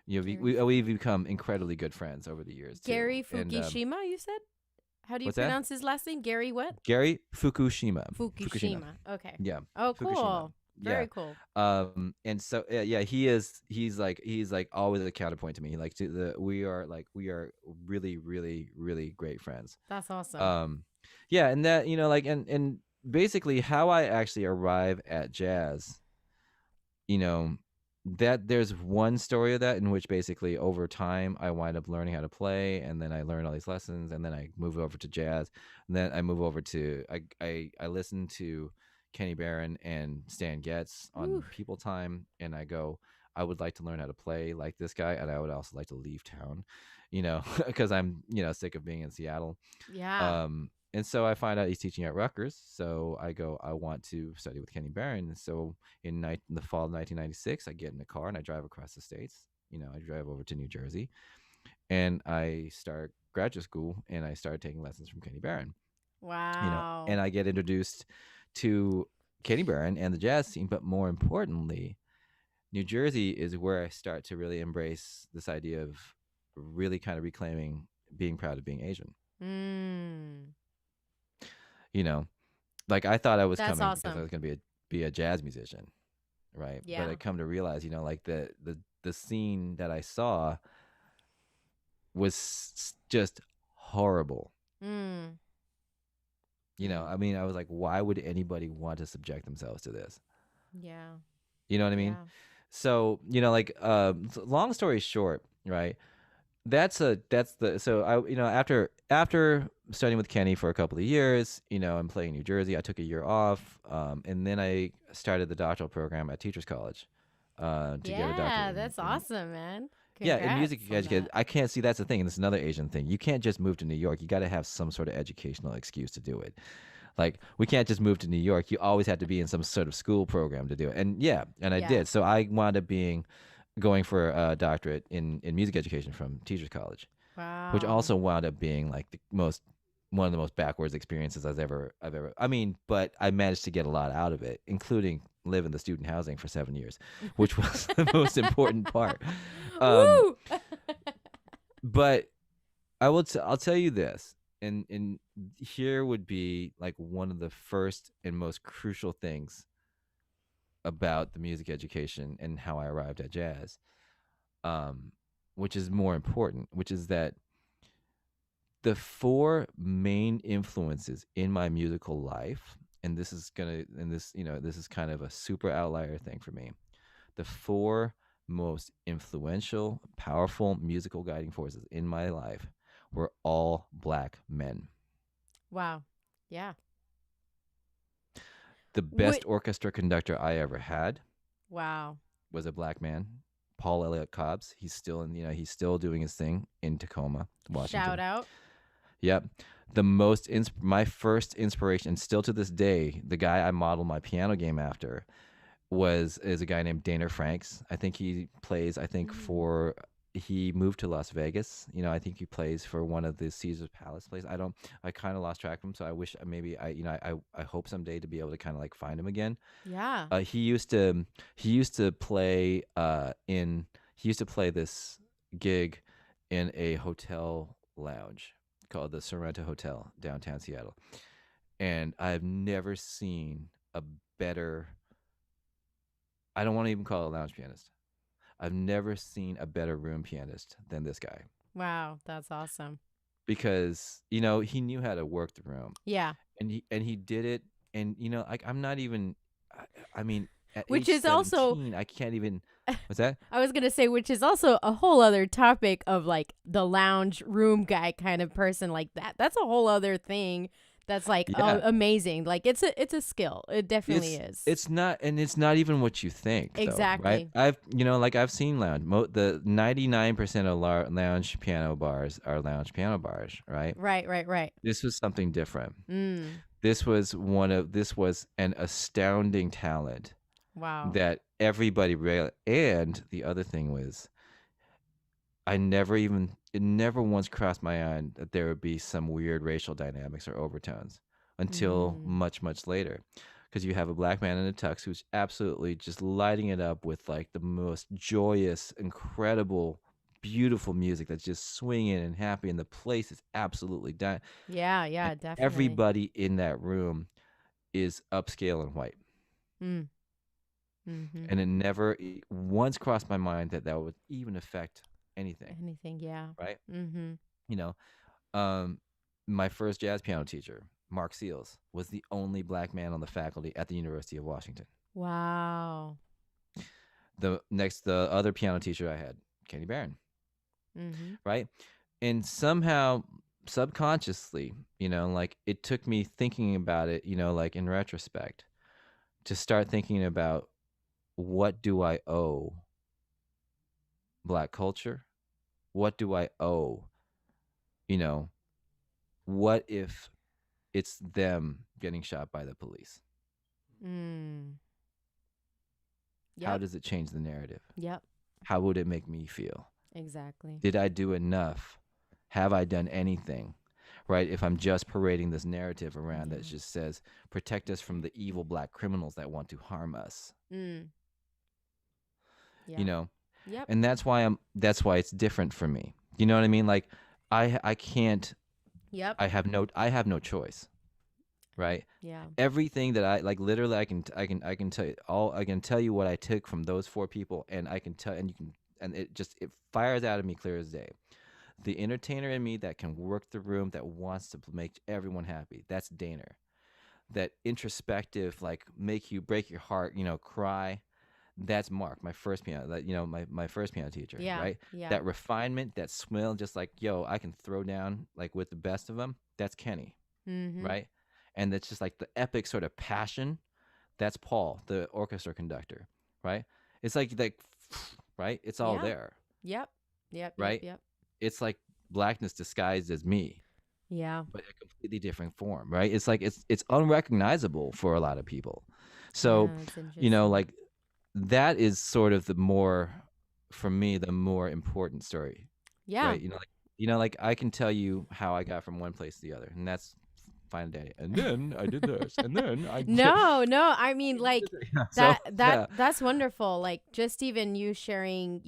Gary we've become incredibly good friends over the years too. Gary And Fukushima, you said? How do you what's that? pronounce his last name? Gary what? Gary Fukushima. Fukushima. Fukushima. Okay. Yeah, Oh, Fukushima. cool. Yeah. Very cool. And so yeah, he's like always a counterpoint to me. Like we are really really really great friends. That's awesome. Um, yeah, and that like and basically how I actually arrive at jazz, you know, that there's one story of that in which basically over time I wind up learning how to play, and then I learn all these lessons, and then I move over to jazz, and then I move over to I listen to Kenny Barron and Stan Getz Woo. on People Time, and I go, I would like to learn how to play like this guy, and I would also like to leave town, because I'm sick of being in Seattle. Yeah. And so I find out he's teaching at Rutgers. So I go, I want to study with Kenny Barron. And so in the fall of 1996, I get in a car and I drive across the states. I drive over to New Jersey, and I start graduate school, and I start taking lessons from Kenny Barron. And Wow. I get introduced to Kenny Barron and the jazz scene. But more importantly, New Jersey is where I start to really embrace this idea of really kind of reclaiming being proud of being Asian. Mm. Like I thought I was That's coming because I awesome. was going to be a jazz musician, right? But I Yeah. come to realize, like the scene that I saw was just horrible. Mm. Mm. I mean, I was like, why would anybody want to subject themselves to this? Yeah. You know what I mean? Yeah. So, long story short, right? That's the so I after studying with Kenny for a couple of years, I'm playing New Jersey. I took a year off, and then I started the doctoral program at Teachers College, to get a Yeah, doctorate that's in awesome, man. yeah, in Congrats music on education. that. I can't see that's the thing, and this is another Asian thing. You can't just move to New York. You got to have some sort of educational excuse to do it. Like we can't just move to New York. You always have to be in some sort of school program to do it. And yeah, and I Yeah. did. So I wound up going for a doctorate in music education from Teachers College, which Wow. also wound up being like one of the most backwards experiences I've ever. I mean, but I managed to get a lot out of it, including live in the student housing for 7 years, which was the most important part. Um, Woo! but I'll tell you this, and here would be like one of the first and most crucial things about the music education and how I arrived at jazz, um, which is more important, which is that the four main influences in my musical life, and this is kind of a super outlier thing for me. The four most influential, powerful musical guiding forces in my life were all black men. Wow. Yeah. The What? best orchestra conductor I ever had Wow. was a black man, Paul Elliott Cobbs. He's still doing his thing in Tacoma, Shout Washington. out. Yep. My first inspiration, and still to this day, the guy I modeled my piano game after is a guy named Dana Franks. I think he plays, Mm. for he moved to Las Vegas. I think he plays for one of the Caesar's Palace plays. I kind of lost track of him, so I wish maybe I hope someday to be able to kind of like find him again. Yeah. He used to play he used to play this gig in a hotel lounge called the Sorrento Hotel downtown Seattle, and I've never seen a better. I don't want to even call it a lounge pianist. I've never seen a better room pianist than this guy Wow, that's awesome. because he knew how to work the room, Yeah. and he did it. And like I'm not even. I mean, at Which age is also 17, I can't even. What's that? I was gonna say, which is also a whole other topic of like the lounge room guy kind of person like that. That's a whole other thing. That's like Yeah, amazing. Like it's a skill. It definitely it's is. it's not, and it's not even what you think though, right? Exactly. I've seen lounge. The 99% of lounge piano bars are lounge piano bars, right? Right. Right. Right. This was something different. Mm. This was an astounding talent Wow. that everybody really. And the other thing was, it never once crossed my mind that there would be some weird racial dynamics or overtones until Mm. much, much later. Because you have a black man in a tux who's absolutely just lighting it up with like the most joyous, incredible, beautiful music that's just swinging and happy, and the place is absolutely done. Yeah. And Yeah. Definitely. everybody in that room is upscale and white. Mm. Mm-hmm. And it never once crossed my mind that that would even affect anything, Anything. Yeah. right? Mm-hmm. You know, um, my first jazz piano teacher, Mark Seals, was the only black man on the faculty at the University of Washington. Wow. The other piano teacher I had, Kenny Barron, Mm-hmm. right? And somehow, subconsciously, like it took me thinking about it, like in retrospect, to start thinking about what do I owe black culture? What do I owe? You know, what if it's them getting shot by the police? Mm. How Yep. does it change the narrative? Yep. How would it make me feel? Exactly. Did I do enough? Have I done anything? Right? If I'm just parading this narrative around that Yeah. just says, protect us from the evil black criminals that want to harm us, Mm. you Yeah. know? Yep. And that's why it's different for me. You know what I mean? Like I can't Yep. I have no choice, right? Yeah. Everything that I like, literally, I can tell you all. I can tell you what I took from those four people, and I can tell, and you can, and it fires out of me clear as day. The entertainer in me that can work the room, that wants to make everyone happy. That's Daner. That introspective, like make you break your heart, cry. That's Mark, my first piano, my first piano teacher, Yeah. right? Yeah. That refinement, that swill, just like, yo, I can throw down like with the best of them. That's Kenny, Mm-hmm. right? And that's just like the epic sort of passion. That's Paul, the orchestra conductor, right? It's like right? It's all Yeah. there, Yep. Yep. Yep. right? Yep. It's like blackness disguised as me, Yeah. but a completely different form, right? It's like it's unrecognizable for a lot of people. So, Yeah. It's interesting. like that is sort of the more, for me, the more important story, Yeah. right? Like I can tell you how I got from one place to the other, and that's fine, Danny. And then I did this, and then I did. No, no. I mean, like So yeah, that's wonderful. Like just even you sharing,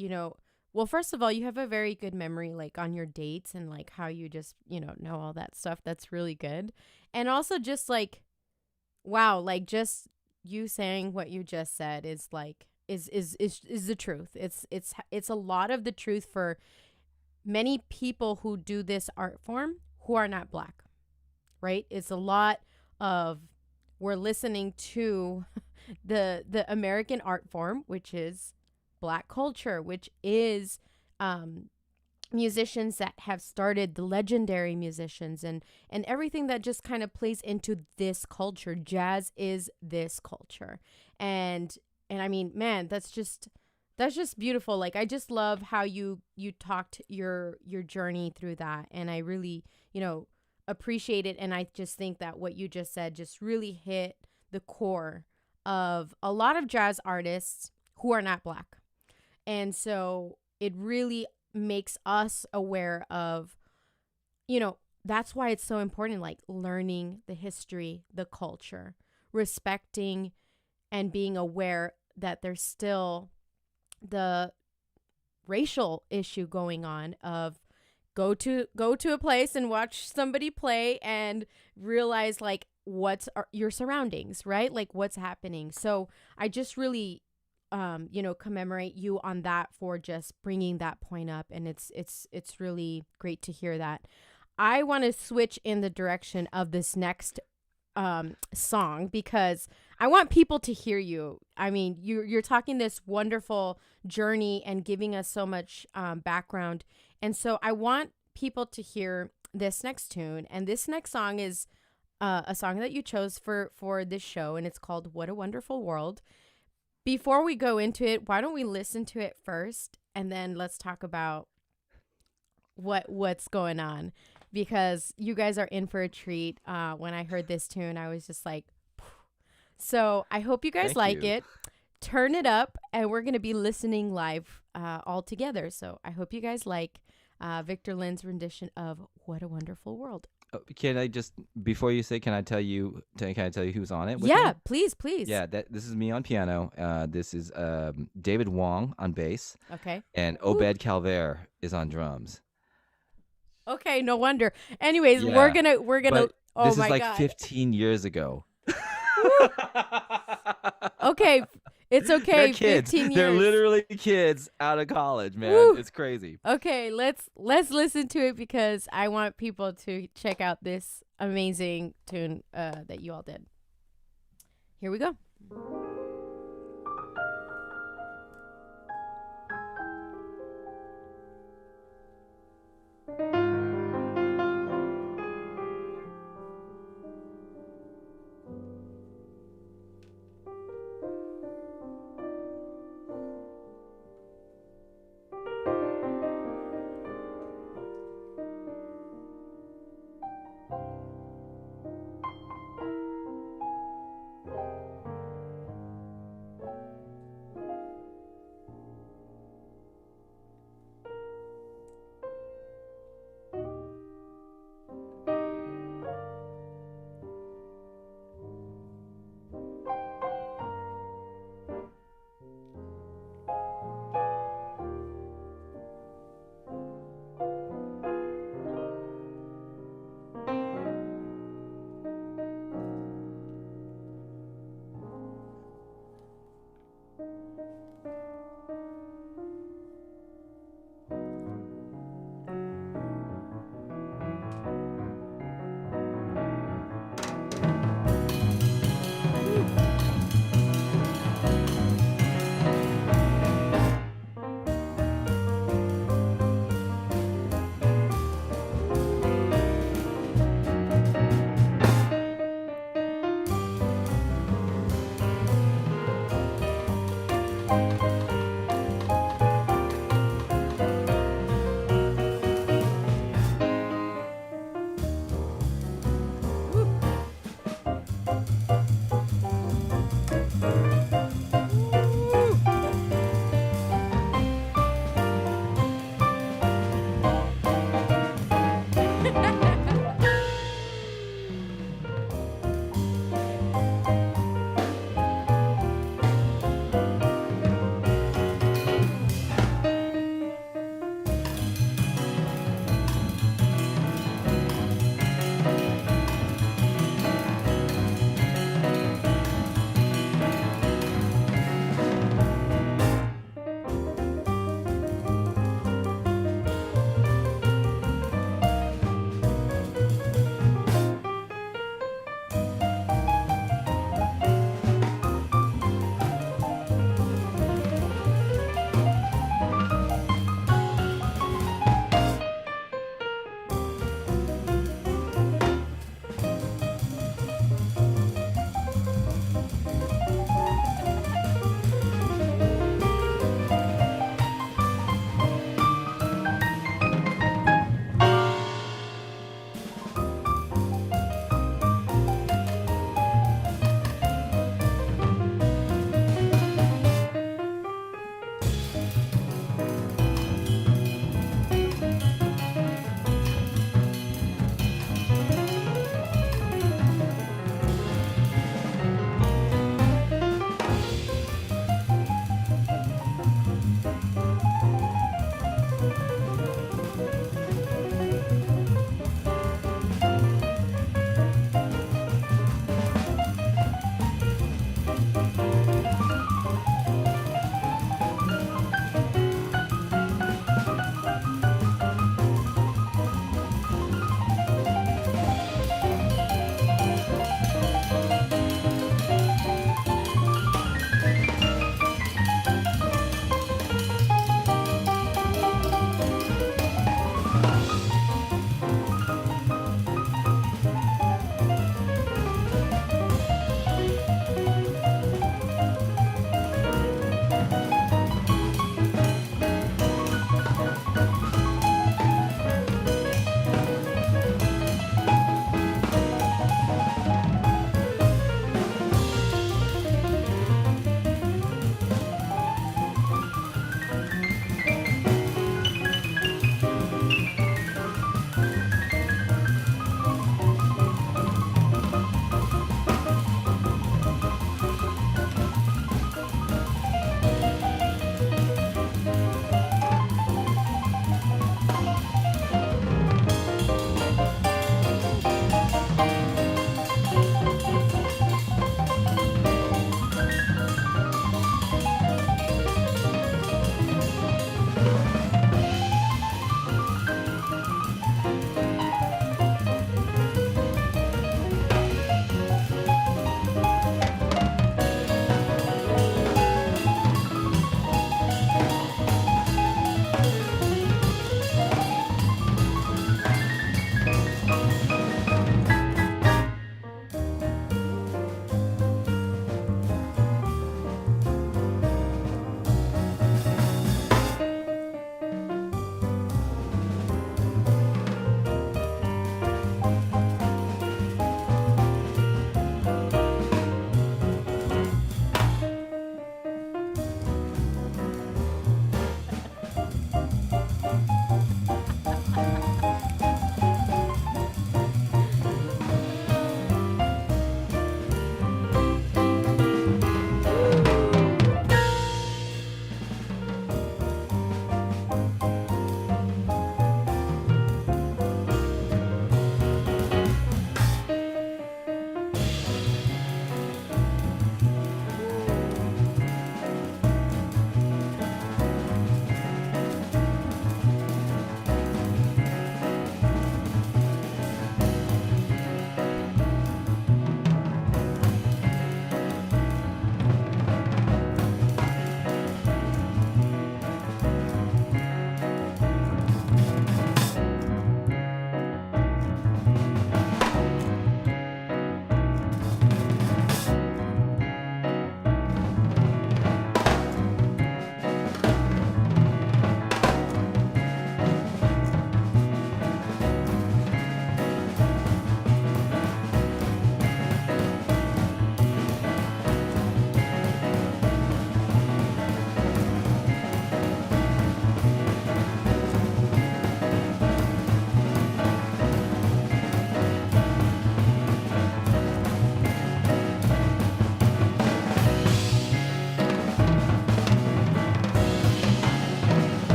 well, first of all, you have a very good memory, like on your dates and like how you just, know all that stuff. That's really good. And also just like, wow, like just you saying what you just said is like is the truth. It's a lot of the truth for many people who do this art form who are not black, right? It's a lot of we're listening to the American art form, which is black culture, which is um, musicians that have started the legendary musicians and everything that just kind of plays into this culture. Jazz is this culture, and I mean, man, that's just beautiful. Like I just love how you talked your journey through that, and I really appreciate it. And I just think that what you just said just really hit the core of a lot of jazz artists who are not black. And so it really makes us aware of, you know, that's why it's so important, like learning the history, the culture, respecting and being aware that there's still the racial issue going on of go to a place and watch somebody play and realize like your surroundings, right? Like what's happening. So I just really commemorate you on that for just bringing that point up, and it's really great to hear that. I want to switch in the direction of this next song because I want people to hear you. I mean, you're talking this wonderful journey and giving us so much background, and so I want people to hear this next tune. And this next song is a song that you chose for this show, and it's called "What a Wonderful World." Before we go into it, why don't we listen to it first, and then let's talk about what's going on, because you guys are in for a treat. When I heard this tune, I was just like, phew. So I hope you guys like it. Turn it up, and we're going to be listening live all together. So I hope you guys like Victor Lin's rendition of "What a Wonderful World." Can I just, before you say, can I tell you who's on it with Yeah, me? please. Yeah, this is me on piano. This is David Wong on bass. Okay. And Obed Calvert is on drums. Okay, no wonder. Anyways, Yeah, we're gonna. But Oh this my is like God. 15 years ago. Okay, it's okay. They're kids. 15 years. They're literally kids out of college, man. Woo. It's crazy. Okay, let's listen to it because I want people to check out this amazing tune that you all did. Here we go.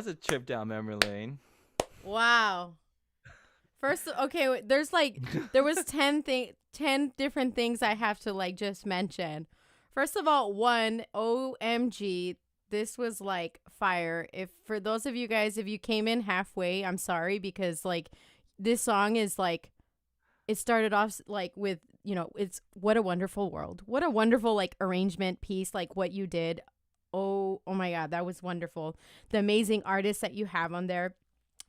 That's a trip down memory lane. Wow. First, okay, there's like there was 10 different things I have to like just mention. First of all, one, OMG, this was like fire. If for those of you guys, if you came in halfway, I'm sorry because like this song is like it started off like with, it's What a Wonderful World. What a wonderful like arrangement piece, like what you did. Oh my God, that was wonderful. The amazing artists that you have on there.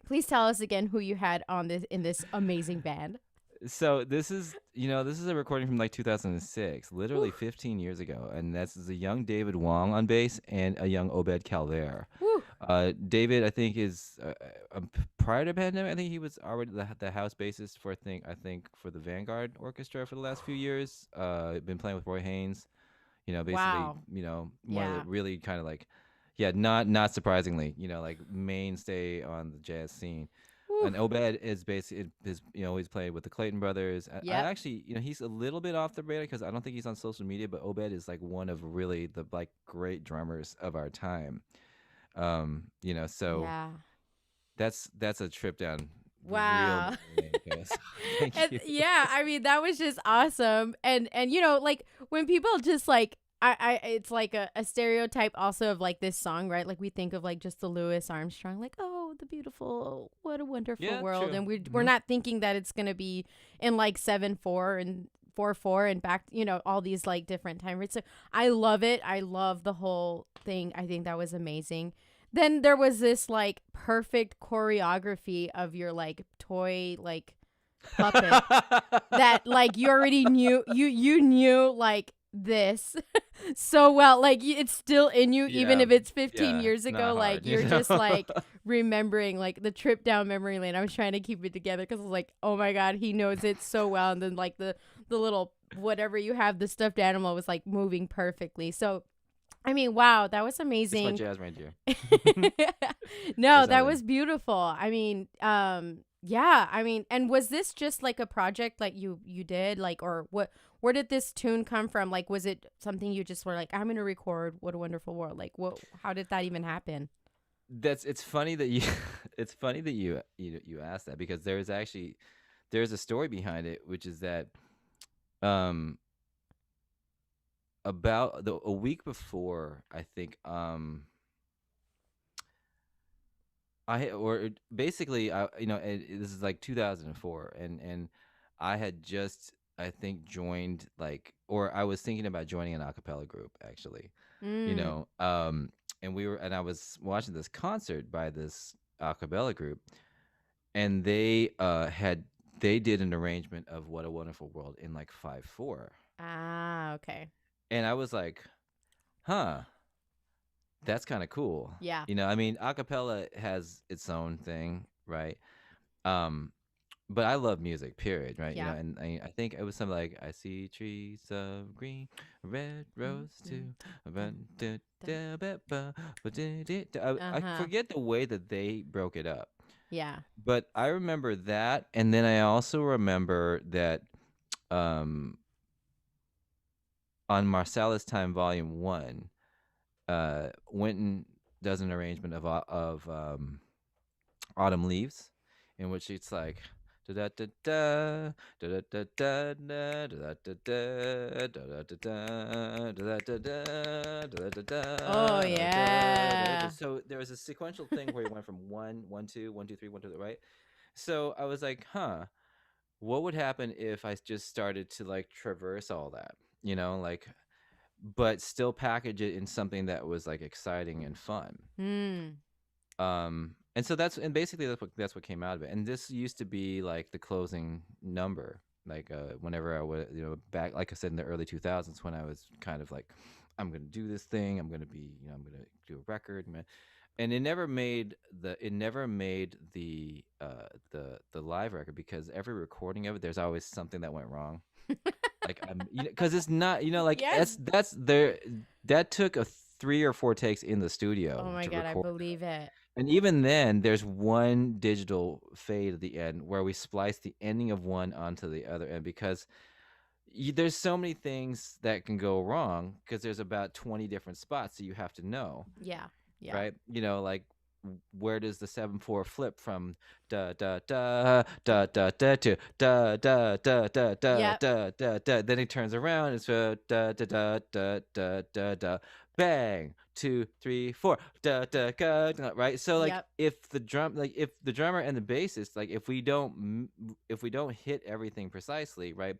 Please tell us again who you had on this in this amazing band. So this is a recording from like 2006, literally Whew, 15 years ago, and this is a young David Wong on bass and a young Obed Calvaire. whew. David, I think, is prior to pandemic. I think he was already the house bassist for I think for the Vanguard Orchestra for the last few years. Been playing with Roy Haynes. Basically, Wow. one of Yeah. the really kind of like, yeah, not surprisingly, like mainstay on the jazz scene. Whew. And Obed is basically he's played with the Clayton Brothers. I Yep. actually he's a little bit off the radar because I don't think he's on social media, but Obed is like one of really the like great drummers of our time. So Yeah. that's a trip down real Wow. memory lane. Okay, so thank And you. yeah, I mean that was just awesome. And like when people just like it's like a stereotype also of like this song, right? Like we think of like just the Louis Armstrong, like, oh, the beautiful, what a wonderful Yeah, world. true. And we're Hmm. not thinking that it's gonna be in like 7/4 and 4/4 and back, all these like different time rates. So I love it. I love the whole thing. I think that was amazing. Then there was this like perfect choreography of your like toy like puppet that like you already knew you knew like this so well, like it's still in you even Yeah, if it's 15 yeah, years it's ago, not like hard, you're just like remembering like the trip down memory lane. I was trying to keep it together because I was like, oh my God, he knows it so well. And then like the little whatever you have, the stuffed animal was like moving perfectly. So I mean, wow, that was It's my amazing. jazz reindeer. No, That's that Eileen. was beautiful. I mean, yeah, I mean, and was this just like a project like you did like, or what, where did this tune come from? Like was it something you just were like, I'm going to record What a Wonderful World? Like what, how did that even happen? It's funny that you it's funny that you asked that because there's a story behind it, which is that um about a week before, I think, basically, this is like 2004, and I had just, I think, joined, like, or I was thinking about joining an a cappella group, actually. you Mm. know um and I was watching this concert by this a cappella group, and they did an arrangement of What a Wonderful World in like 5/4, Ah, okay. and I was like, huh, that's kind of cool. Yeah. I mean, a cappella has its own thing, right? um but I love music, period, right? Yeah. And I think it was something like, I see trees of green, a red rose too. I Uh-huh. forget the way that they broke it up, Yeah. but I remember that, and then I also remember that um, on Marsalis Time Volume One, Winton does an arrangement of Autumn Leaves, in which it's like da da da da da da da da da da da da da da da da Oh da da. yeah. So there was a sequential thing where he went from one, one, two, one, two, three, one, two, right? So I was like, huh, what would happen if I just started to like traverse all that, like, but still package it in something that was like exciting and fun. Hmm. And so basically that's what came out of it. And this used to be like the closing number, like whenever I would, back, like I said, in the early 2000s, when I was kind of like, I'm going to do this thing, I'm going to be, I'm going to do a record, man. And it never made the live record, because every recording of it, there's always something that went wrong. Like, because it's not, like, Yes. that's there, that took a 3 or 4 takes in the Oh studio my to God, I record. believe it. And even then, there's one digital fade at the end where we splice the ending of one onto the other end, because there's so many things that can go wrong, because there's about 20 different spots that you have to know, Yeah. Yeah. right? Like, where does the 7/4 flip from da da da da da da to da da da da da Yep. da da da? Then he turns around and so da da da da da da da, bang, 2 3 4 da da da, right? So like Yep. if the drummer and the bassist, like if we don't hit everything precisely, right?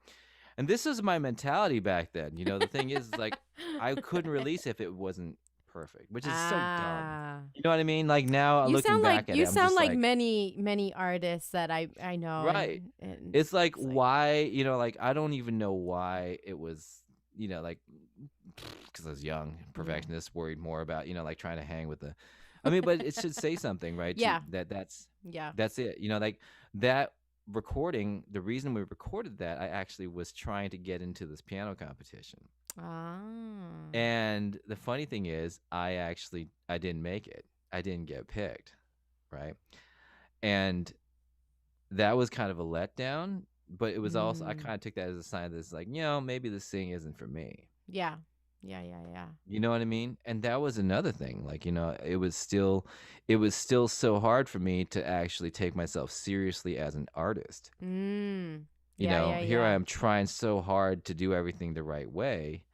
And this was my mentality back then. The thing is like I couldn't release if it wasn't perfect, which is so dumb. Ah. You know what I mean? Like now looking back at it, You I'm sound just like like, many artists that I know, right. and It's like it's like, why, like I don't even know why it was, like because I was young, yeah. perfectionist, worried more about, like trying to hang with the I mean, but it should say something, right? Yeah. Yeah. That's it. Like that recording, the reason we recorded that, I actually was trying to get into this piano competition. Ah. And the funny thing is, I didn't make it. I didn't get picked, right? And that was kind of a letdown, but it was also I Mm. kind of took that as a sign that it's like, maybe this thing isn't for me. Yeah. Yeah, yeah, yeah. You know what I mean? And that was another thing. Like, it was still so hard for me to actually take myself seriously as an artist. Mm. Yeah, yeah, Here I yeah. am trying so hard to do everything the right way,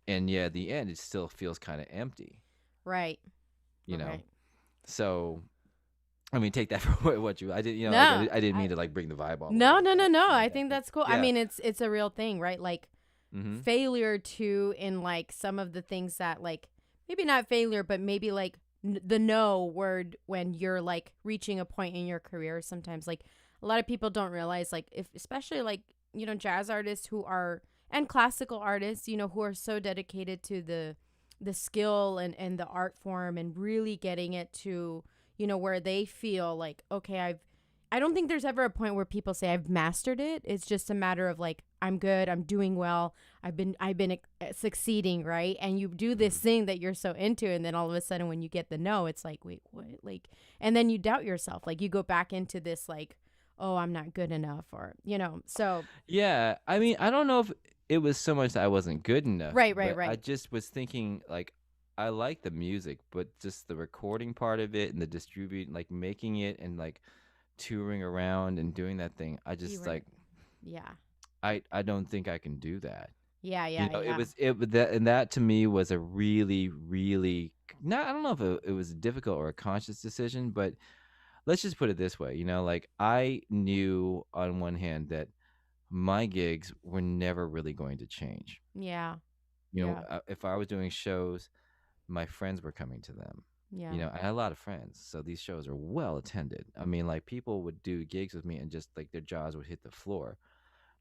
and yeah, at the end it still feels kind of empty, Right. you know. Right. So, I mean, take that for what you I did, like No. I didn't I mean to like bring the vibe all the way No, back no, no, down. no. You know I that, think but that's cool. I yeah. mean, it's a real thing, right? Like Mhm. failure too in like some of the things that like maybe not failure, but maybe like the no word when you're like reaching a point in your career. Sometimes like a lot of people don't realize like if especially like jazz artists who are and classical artists who are so dedicated to the skill and the art form and really getting it to where they feel like okay I don't think there's ever a point where people say I've mastered it. It's just a matter of like I'm good, I'm doing well, I've been succeeding, right? And you do this Mhm. thing that you're so into, and then all of a sudden when you get the no, it's like wait what like, and then you doubt yourself, like you go back into this like oh I'm not good enough or so Yeah, I mean, I don't know if it was so much that I wasn't good enough, right right but I right just was thinking like I like the music, but just the recording part of it and the distribute, like making it and like touring around and doing that thing, I you just were like yeah I don't think I can do that. yeah yeah It yeah was that, and that to me was a really really not I don't know if it was difficult or a conscious decision, but let's just put it this way, like I knew on one hand that my gigs were never really going to change. yeah yeah If I was doing shows, my friends were coming to them. yeah I had a lot of friends, so these shows are well attended. I mean, like people would do gigs with me and just like their jaws would hit the floor.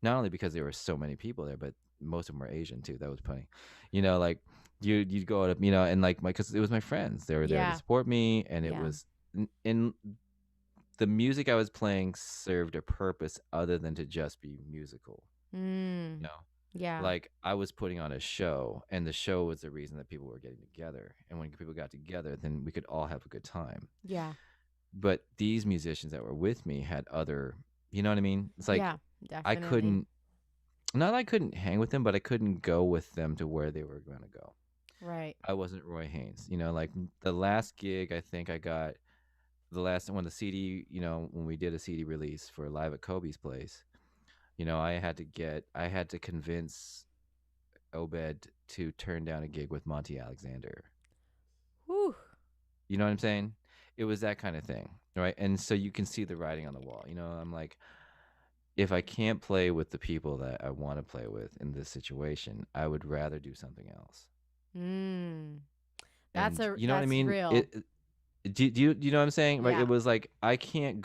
Not only because there were so many people there, but most of them were Asian too. That was funny. Like you'd go up, and like my because it was my friends. They were there to yeah support me, and it yeah was in the music I was playing served a purpose other than to just be musical. You mm, know, yeah like I was putting on a show, and the show was the reason that people were getting together. And when people got together, then we could all have a good time. yeah But these musicians that were with me had other, you know what I mean? It's like yeah I definitely couldn't, not that I couldn't hang with them, but I couldn't go with them to where they were going to go. right I wasn't Roy Haynes. Like the last gig I think I got, the last when the CD, when we did a CD release for Live at Kobe's Place, I had to convince Obed to turn down a gig with Monty Alexander. Whew. You know what I'm saying? It was that kind of thing, right? And so you can see the writing on the wall. I'm like, if I can't play with the people that I want to play with in this situation, I would rather do something else. mm. And you know what I That's mean? real Do you know what I'm saying? Like it yeah was like I can't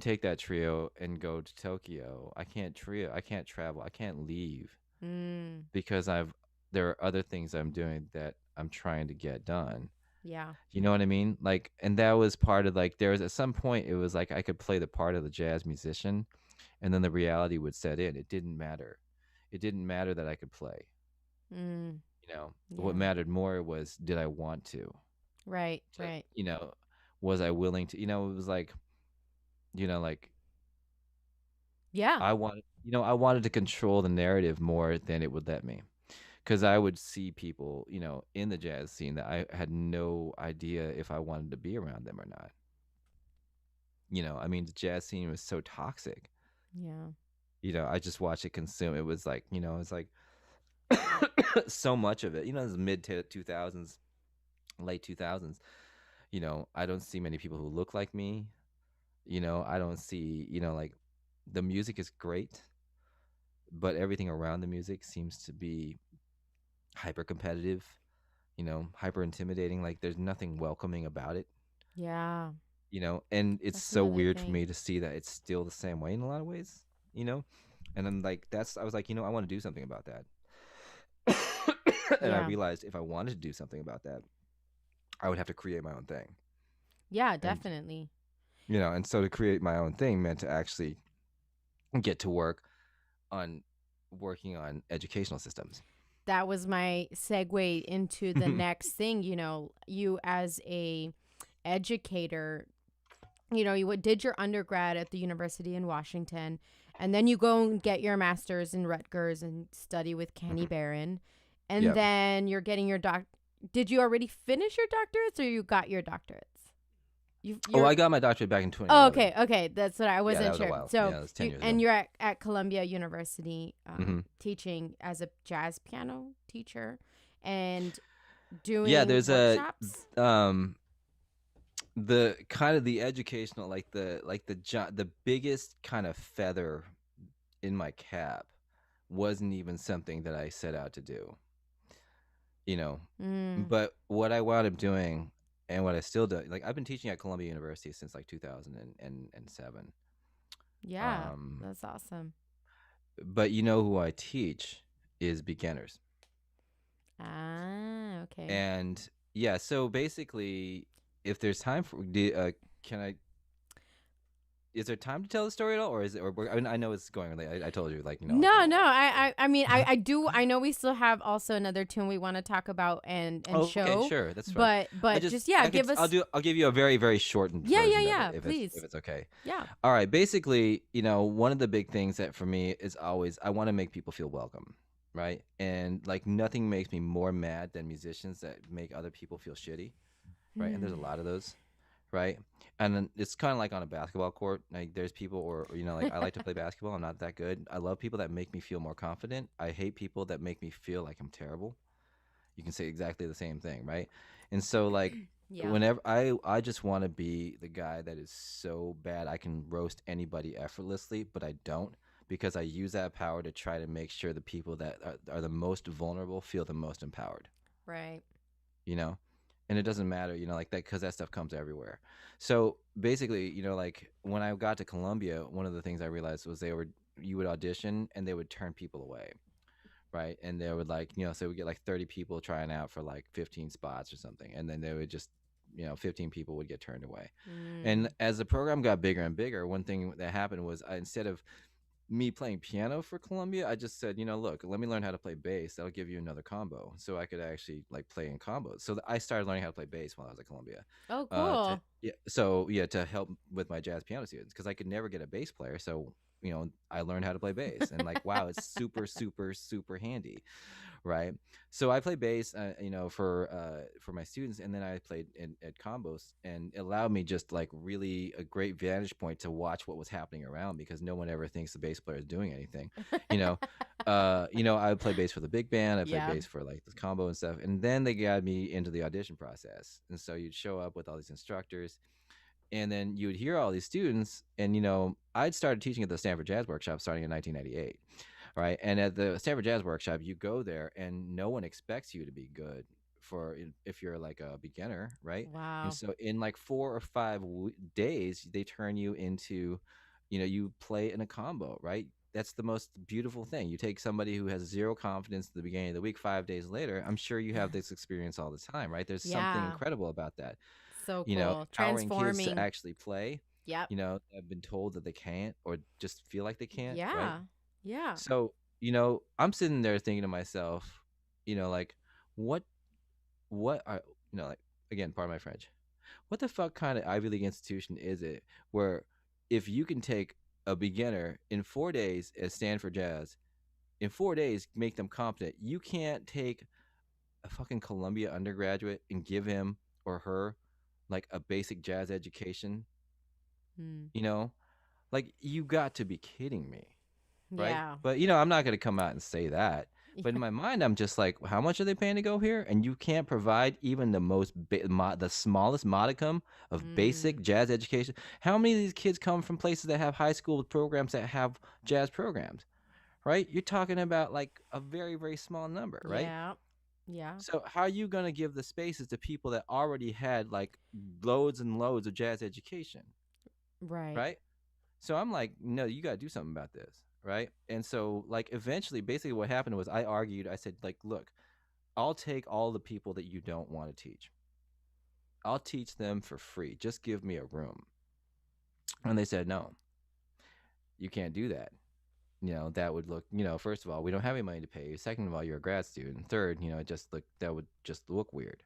take that trio and go to Tokyo. I can't travel. I can't leave mm. because there are other things I'm doing that I'm trying to get done. yeah You know what I mean? Like, and that was part of like there was at some point it was like I could play the part of the jazz musician, and then the reality would set in. It didn't matter. It didn't matter that I could play. mm. What yeah mattered more was did I want to? right To right was I willing to? It was like like yeah I wanted to control the narrative more than it would let me. because I would see people, in the jazz scene that I had no idea if I wanted to be around them or not. I mean, the jazz scene was so toxic. Yeah. I just watched it consume. It was like, it's like so much of it. This mid to 2000s, late 2000s. I don't see many people who look like me. I don't see, like the music is great, but everything around the music seems to be hyper competitive, hyper intimidating. Like there's nothing welcoming about it, Yeah. and it's That's so another weird for thing. me to see that it's still the same way in a lot of ways, you know? And I'm like, I was like, I want to do something about that. And I Yeah. realized if I wanted to do something about that, I would have to create my own thing. Yeah, And, definitely. and so to create my own thing meant to actually get to work on working on educational systems. That was my segue into the next thing. You as a educator, you did your undergrad at the University in Washington, and then you go and get your master's in Rutgers and study with Kenny Barron, and Yep. then you're getting your Did you already finish your doctorates, or you got your doctorates? Oh, You're I got my doctorate back in Oh, 2011. okay. That's what I Yeah, that wasn't was a sure. while. So Yeah, that was 10 years ago. you're at Columbia University, Hmm. teaching as a jazz piano teacher and Yeah, doing there's workshops. the kind of the educational, the biggest kind of feather in my cap wasn't even something that I set out to do, you know. Mm, But what I wound up doing, and what I still do, like I've been teaching at Columbia University since like 2007. yeah, Um, that's awesome. but who I teach is beginners. Ah, okay. And yeah, so basically, if there's time for, can I? Is there time to tell the story at all, or is it? I mean, I know it's going. I told you, like No, no. I mean, I do. I know we still have also another tune we want to talk about and Oh, okay, show, sure, that's fine. but just yeah, give us. I'll give you a very very shortened Yeah, yeah, version of it yeah. if Please. it's okay. Yeah. All right, basically, one of the big things that for me is always I want to make people feel welcome, right? And like nothing makes me more mad than musicians that make other people feel shitty, right? And there's a Hmm. lot of those, right? And then it's kind of like on a basketball court. Like there's people, or like I like to play basketball. I'm not that good. I love people that make me feel more confident. I hate people that make me feel like I'm terrible. You can say exactly the same thing, right? And so like Yeah. whenever I just want to be the guy that is so bad I can roast anybody effortlessly, but I don't, because I use that power to try to make sure the people that are the most vulnerable feel the most empowered, Right. you know? And it doesn't matter, like that, because that stuff comes everywhere. So basically, like when I got to Columbia, one of the things I realized was you would audition and they would turn people away, right? And they would like, so we get like 30 people trying out for like 15 spots or something, and then they would just 15 people would get turned away. And Mm. as the program got bigger and bigger, one thing that happened was instead of me playing piano for Columbia, I just said, look, let me learn how to play bass. That'll give you another combo. So I could actually like play in combos. So I started learning how to play bass while I was at Columbia. Oh, cool. To help with my jazz piano students, because I could never get a bass player. So I learned how to play bass, and like, wow, it's super, super, super handy, right? So I play bass, for my students, and then I played at combos, and it allowed me just like really a great vantage point to watch what was happening around, because no one ever thinks the bass player is doing anything, you know. I would play bass for the big band, I played Yeah. bass for like the combo and stuff, and then they got me into the audition process, and so you'd show up with all these instructors, and then you would hear all these students, and I'd started teaching at the Stanford Jazz Workshop starting in 1998, right? And at the Stanford Jazz Workshop, you go there and no one expects you to be good if you're like a beginner, right? And Wow. so in like 4 or 5 days, they turn you into, you play in a combo, right? That's the most beautiful thing. You take somebody who has zero confidence at the beginning of the week, 5 days later, I'm sure you have this experience all the time, right? There's something Yeah. incredible about that, So cool. empowering kids to Transforming. actually play, Yep. have been told that they can't, or just feel like they can't, right? Yeah. Yeah. So, I'm sitting there thinking to myself, like, what, are, like, again, pardon my French, what the fuck kind of Ivy League institution is it where if you can take a beginner in 4 days at Stanford Jazz in 4 days make them competent. You can't take a fucking Columbia undergraduate and give him or her like a basic jazz education, Mm. you know? Like, you got to be kidding me, right? Yeah. But, I'm not going to come out and say that. But in my mind, I'm just like, how much are they paying to go here? And you can't provide even the smallest modicum of Mm. basic jazz education. How many of these kids come from places that have high school programs that have jazz programs, right? You're talking about like a very, very small number, right? Yeah. Yeah. So how are you going to give the spaces to people that already had like loads and loads of jazz education, Right. right? So I'm like, no, you got to do something about this, right? And so like eventually basically what happened was I argued, I said like, look, I'll take all the people that you don't want to teach. I'll teach them for free. Just give me a room. And they said, no, you can't do that. That would look, first of all, we don't have any money to pay you. Second of all, you're a grad student. Third, it just look that would just look weird.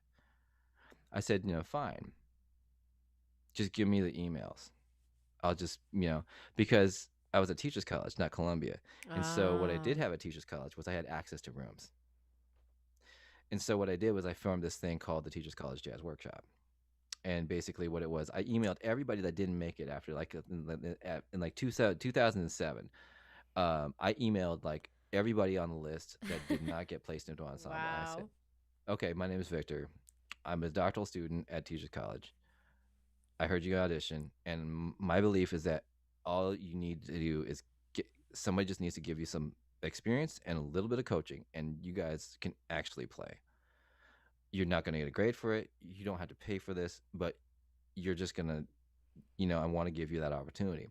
I said, fine. Just give me the emails. I'll just, because I was at Teachers College, not Columbia. And so what I did Ah. have at Teachers College was I had access to rooms. And so what I did was I formed this thing called the Teachers College Jazz Workshop. And basically what it was, I emailed everybody that didn't make it after like in like 2007. I emailed like everybody on the list that did not get placed into ensemble. I said, Wow. okay, my name is Victor. I'm a doctoral student at Teachers College. I heard you audition, and my belief is that all you need to do is somebody just needs to give you some experience and a little bit of coaching, and you guys can actually play. You're not going to get a grade for it. You don't have to pay for this, but you're just going to, I want to give you that opportunity.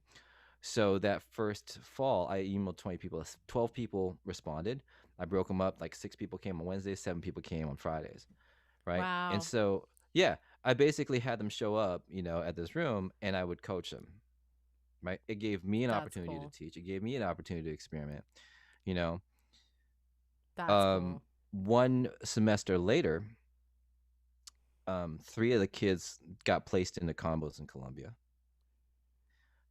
So that first fall, I emailed 20 people. 12 people responded. I broke them up. Like 6 people came on Wednesdays, 7 people came on Fridays, right? And Wow. so, yeah, I basically had them show up, at this room, and I would coach them, right? It gave me an That's opportunity to cool. teach. It gave me an opportunity to experiment, you know. That's Um, cool. one semester later, 3 of the kids got placed into combos in Columbia.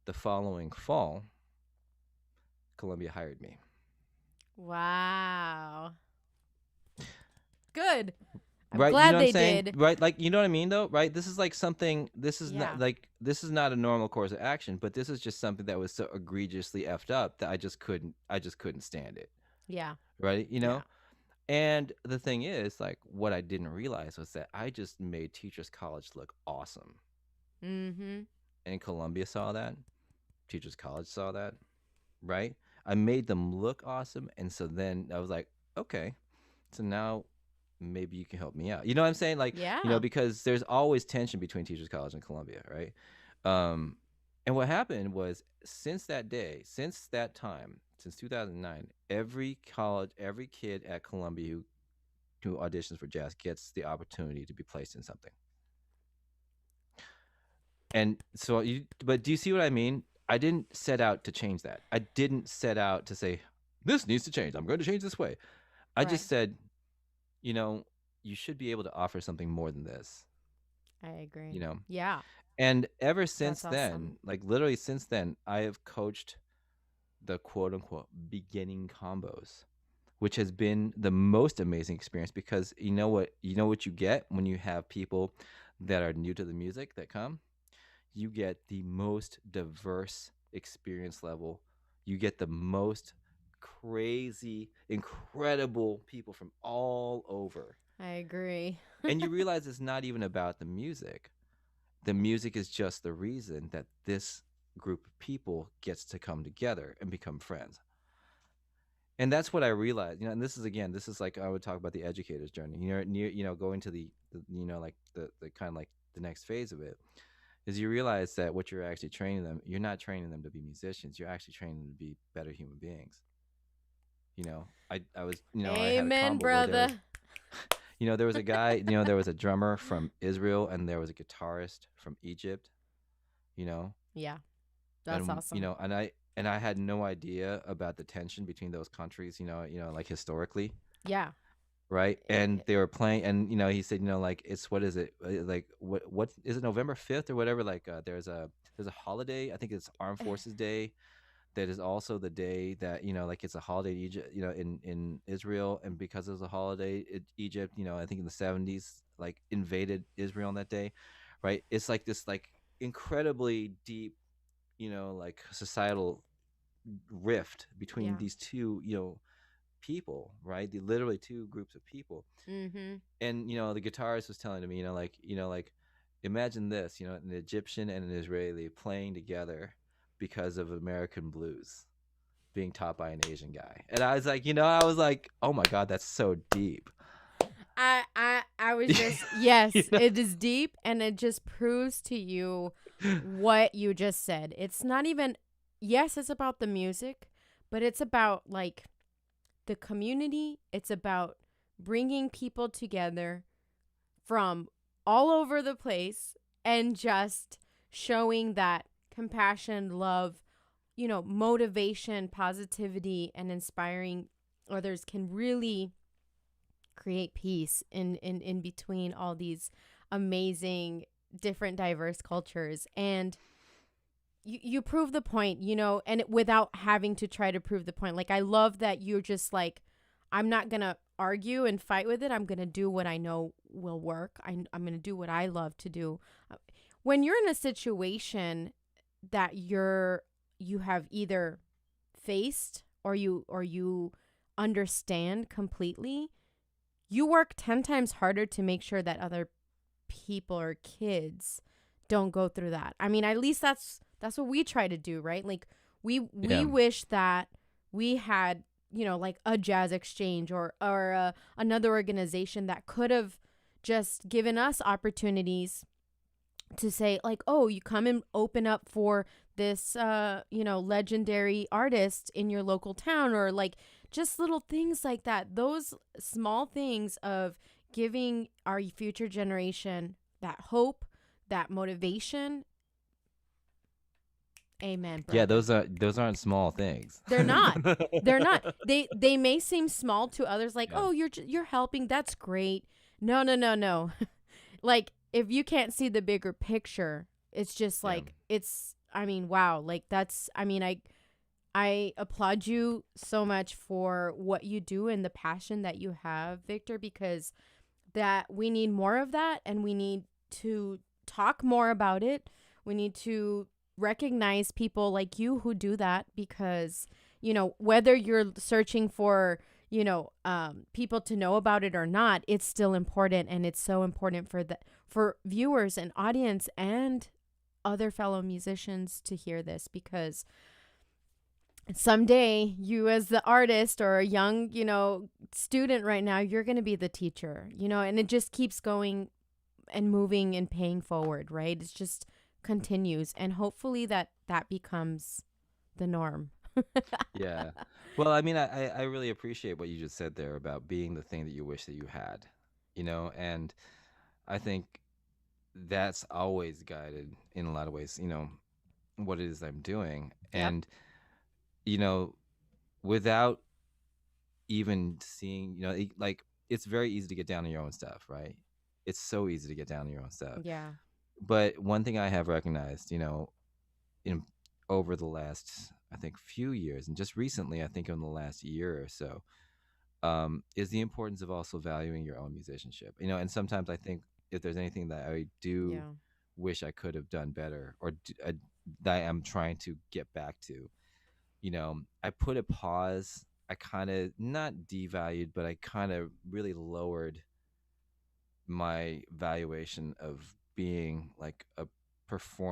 The following fall, Columbia hired me. Wow. Good. I'm Right, you know glad what I'm they saying? did. Right, like you know what I mean though, right? This is like something Yeah. this is not a normal course of action, but this is just something that was so egregiously effed up that I just couldn't stand it. Yeah. Right? Yeah. And the thing is, like what I didn't realize was that I just made Teachers College look awesome. Mm-hmm. And Columbia saw that. Teachers College saw that, right? I made them look awesome, and so then I was like, okay, so now maybe you can help me out. You know what I'm saying? Like, Yeah. because there's always tension between Teachers College and Columbia, right? Um, and what happened was since that day, since that time, since 2009, every college, every kid at Columbia who auditions for jazz gets the opportunity to be placed in something. And so but do you see what I mean? I didn't set out to change that. I didn't set out to say, this needs to change. I'm going to change this way. I Right. just said, you know, you should be able to offer something more than this, I agree. you know? Yeah. And ever That's since awesome. then, like literally since then, I have coached the quote unquote beginning combos, which has been the most amazing experience because you get when you have people that are new to the music that come, you get the most diverse experience level. You get the most crazy, incredible people from all over. I agree. And you realize it's not even about the music. The music is just the reason that this group of people gets to come together and become friends. And that's what I realized, and this is like I would talk about the educator's journey. Going to like the kind of like the next phase of it is you realize that what you're actually training them, you're not training them to be musicians. You're actually training them to be better human beings. I was, I had a Amen, combo where there was, brother. there was a guy, there was a drummer from Israel and there was a guitarist from Egypt, you know, Yeah. That's and awesome. and I had no idea about the tension between those countries, like historically, Yeah. right? And It, they were playing, and he said, like it's what is it, like what is it, November 5th or whatever? Like there's a holiday, I think it's Armed Forces Day, that is also the day that, like, it's a holiday in Egypt, in Israel, and because it's a holiday, Egypt, I think in the 70s, like, invaded Israel on that day, right? It's like this, like, incredibly deep, like, societal rift between Yeah. these two, people, right? The literally two groups of people. Mm-hmm. And the guitarist was telling me, like, imagine this, an Egyptian and an Israeli playing together because of American blues being taught by an Asian guy. And I was like, oh my God, that's so deep. I was just, yes, it is deep, and it just proves to you what you just said. It's not even, yes, it's about the music, but it's about like the community. It's about bringing people together from all over the place and just showing that compassion, love, motivation, positivity, and inspiring others can really create peace in between all these amazing different diverse cultures. And you prove the point, and without having to try to prove the point. Like, I love that you're just like, I'm not gonna argue and fight with it. I'm gonna do what I know will work. I'm gonna do what I love to do. When you're in a situation that you have either faced or you understand completely, you work 10 times harder to make sure that other people or kids don't go through that. I mean, at least that's what we try to do, right? Like, we Yeah. wish that we had, like a jazz exchange or another organization that could have just given us opportunities to say, like, oh, you come and open up for this legendary artist in your local town, or like just little things like that. Those small things of giving our future generation that hope, that motivation. Amen, Yeah, brother. those aren't small things. They're not. They're not. They may seem small to others, like, Yeah. oh, you're helping, that's great. No, no, no, no. Like, if you can't see the bigger picture, it's just Yeah. like, it's, I mean, wow. Like, that's, I mean, I applaud you so much for what you do and the passion that you have, Victor, because that we need more of that, and we need to talk more about it. We need to recognize people like you who do that, because, whether you're searching for, people to know about it or not, it's still important. And it's so important for viewers and audience and other fellow musicians to hear this, because someday you, as the artist or a young, student right now, you're going to be the teacher, and it just keeps going and moving and paying forward, right? It's just continues, and hopefully that becomes the norm. Yeah. Well, I mean, I really appreciate what you just said there about being the thing that you wish that you had, and I think that's always guided in a lot of ways, what it is I'm doing. Yep. And, you know, without even seeing, like, it's very easy to get down on your own stuff, right? It's so easy to get down on your own stuff. Yeah. But one thing I have recognized, in over the last, I think, few years, and just recently, I think in the last year or so, is the importance of also valuing your own musicianship. And sometimes I think if there's anything that I do Yeah. wish I could have done better, or that I'm trying to get back to, I put a pause. I kind of not devalued, but I kind of really lowered my valuation of being like a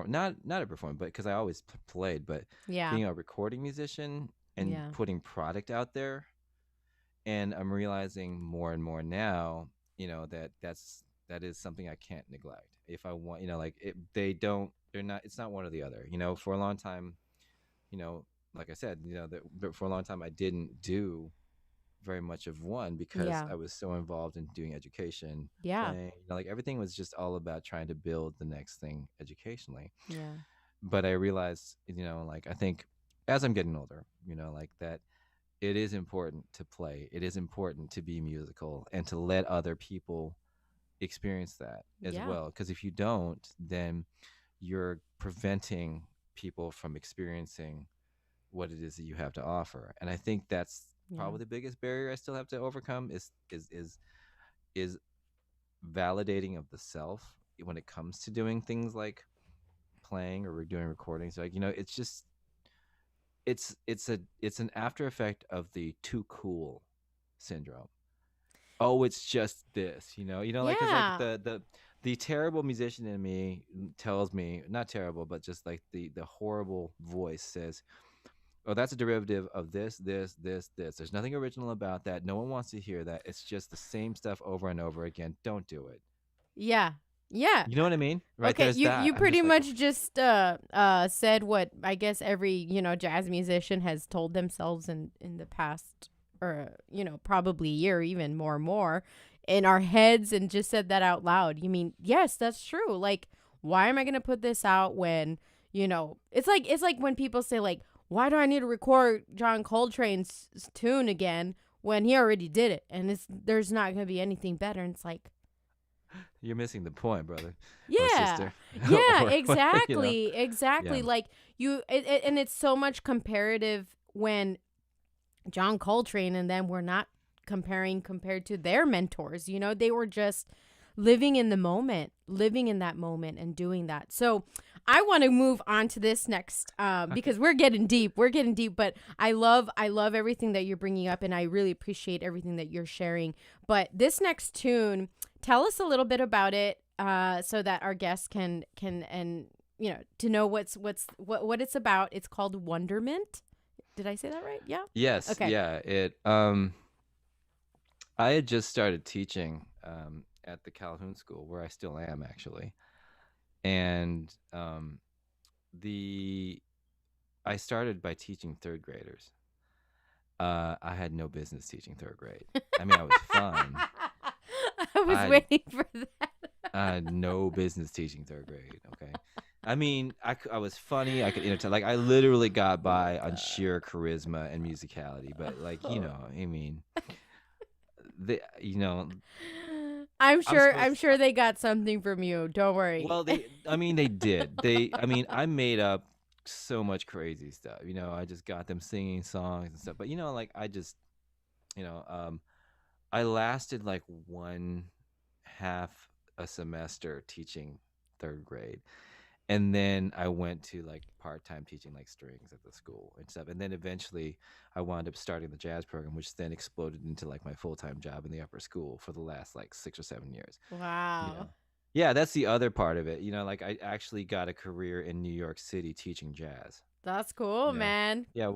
not a performer, but because I always played, but Yeah. being a recording musician and Yeah. putting product out there. And I'm realizing more and more now, that is something I can't neglect. If I want, like, they're not, it's not one or the other. For a long time, you know like I said, that for a long time I didn't do very much of one because Yeah. I was so involved in doing education, Yeah. playing, like, everything was just all about trying to build the next thing educationally. Yeah. But I realized, like, I think as I'm getting older, like, that it is important to play. It is important to be musical and to let other people experience that as Yeah. well. Because if you don't, then you're preventing people from experiencing what it is that you have to offer. And I think that's Yeah. probably the biggest barrier I still have to overcome is validating of the self when it comes to doing things like playing or doing recordings. Like, it's just it's an after effect of the too cool syndrome. Oh, it's just this, like, because like Yeah. the terrible musician in me tells me, not terrible, but just like the horrible voice says, oh, that's a derivative of this. There's nothing original about that. No one wants to hear that. It's just the same stuff over and over again. Don't do it. Yeah. Yeah. You know what I mean? Right? Okay, There's that. you I'm pretty just like, much just said what I guess every, jazz musician has told themselves in the past, or probably a year, even more in our heads, and just said that out loud. You mean, yes, that's true. Like, why am I going to put this out when, it's like when people say, like, why do I need to record John Coltrane's tune again when he already did it, and there's not going to be anything better. And it's like, you're missing the point, brother or yeah. sister. Yeah, or exactly. yeah. Exactly. Like and it's so much comparative when John Coltrane and them were not compared to their mentors. They were just living in the moment, living in that moment and doing that. So I want to move on to this next Okay. because we're getting deep. We're getting deep, but I love everything that you're bringing up, and I really appreciate everything that you're sharing. But this next tune, tell us a little bit about it, so that our guests can and to know what it's about. It's called Wonderment. Did I say that right? Yeah. Yes, Okay. yeah. I had just started teaching at the Calhoun School, where I still am actually, and the I started by teaching third graders. I had no business teaching third grade. I mean, I was fun. I I was had, waiting for that. I had no business teaching third grade. Okay. I mean, I was funny. I could entertain. Like, I literally got by on sheer charisma and musicality. But like, Oh. I mean, the you know, I'm I'm sure I'm supposed. sure they got something from you. Don't worry. Well, I mean, they did. I mean, I made up so much crazy stuff. I just got them singing songs and stuff. But like, you know, um, I lasted like one half a semester teaching third grade. And then I went to like part-time teaching like strings at the school and stuff. And then eventually I wound up starting the jazz program, which then exploded into like my full-time job in the upper school for the last like 6 or 7 years. Yeah. Wow. Yeah, that's the other part of it. Like, I actually got a career in New York City teaching jazz. That's cool, Yeah. man. Yeah,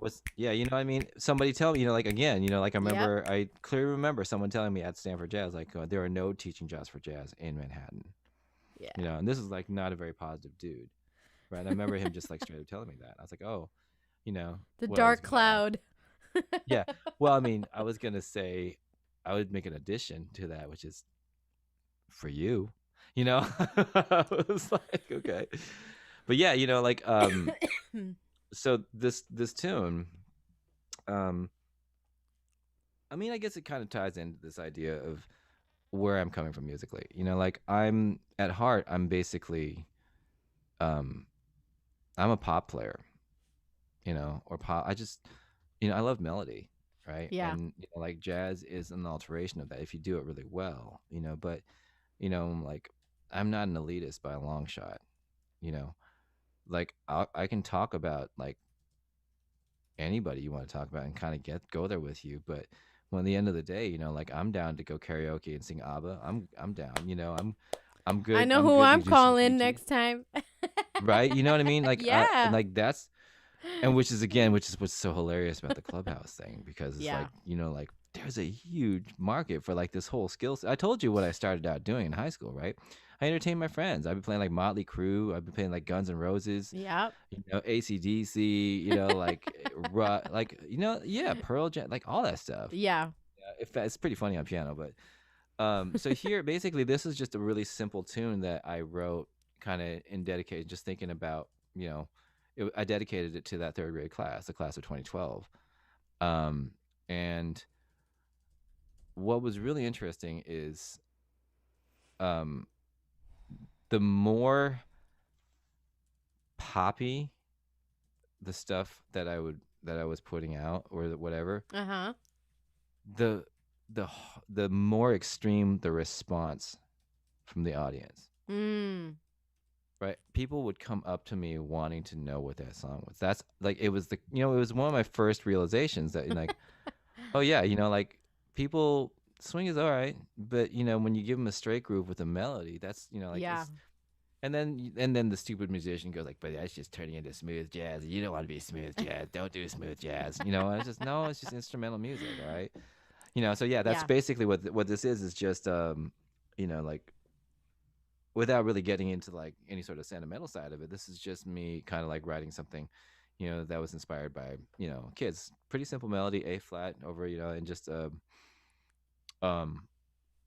you know what I mean? Somebody tell me, like, again, like, Yep. I clearly remember someone telling me at Stanford Jazz, like, there are no teaching jazz for jazz in Manhattan. Yeah. And this is like not a very positive dude, right? And I remember him just like straight up telling me that. I was like, oh, The what I was dark gonna add. cloud. Yeah. Well, I mean, I was gonna say I would make an addition to that, which is for you. I was like, okay. But yeah, like, so this tune, um I mean, I guess it kind of ties into this idea of where I'm coming from musically. Like, I'm at heart, I'm basically, um I'm a pop player, or pop. I just, I love melody, right? Yeah. And like, jazz is an alteration of that if you do it really well, but like, I'm not an elitist by a long shot, you know. Like, I can talk about like anybody you want to talk about and kind of go there with you, but when at the end of the day, like, I'm down to go karaoke and sing ABBA. I'm down. I'm I good. know I'm who good I'm musician calling EG, next time. right? You know what I mean? Like, and Yeah. like, that's, and which is what's so hilarious about the Clubhouse thing, because it's Yeah. like, like, there's a huge market for like this whole skill set. I told you what I started out doing in high school, right? I entertained my friends. I've been playing like Motley Crue. I've been playing like Guns N' Roses, Yep. AC/DC, like, like, yeah, Pearl Jam, like all that stuff. Yeah. Yeah, it's pretty funny on piano, but so here, basically, this is just a really simple tune that I wrote kind of in dedication, just thinking about, I dedicated it to that third grade class, the class of 2012. And what was really interesting is, um, the more poppy the stuff that I was putting out or whatever, Uh-huh. the the more extreme the response from the audience. Mm. Right, people would come up to me wanting to know what that song was. That's like it was it was one of my first realizations that like, oh yeah, like people swing is all right, but when you give them a straight groove with a melody, that's like Yeah. it's and then the stupid musician goes like, but that's just turning into smooth jazz. You don't want to be smooth jazz. Don't do smooth jazz. And it's just no, it's just instrumental music, all right. So yeah, that's Yeah. basically what this is just like without really getting into like any sort of sentimental side of it, this is just me kind of like writing something, that was inspired by, kids. Pretty simple melody, A flat over, and just um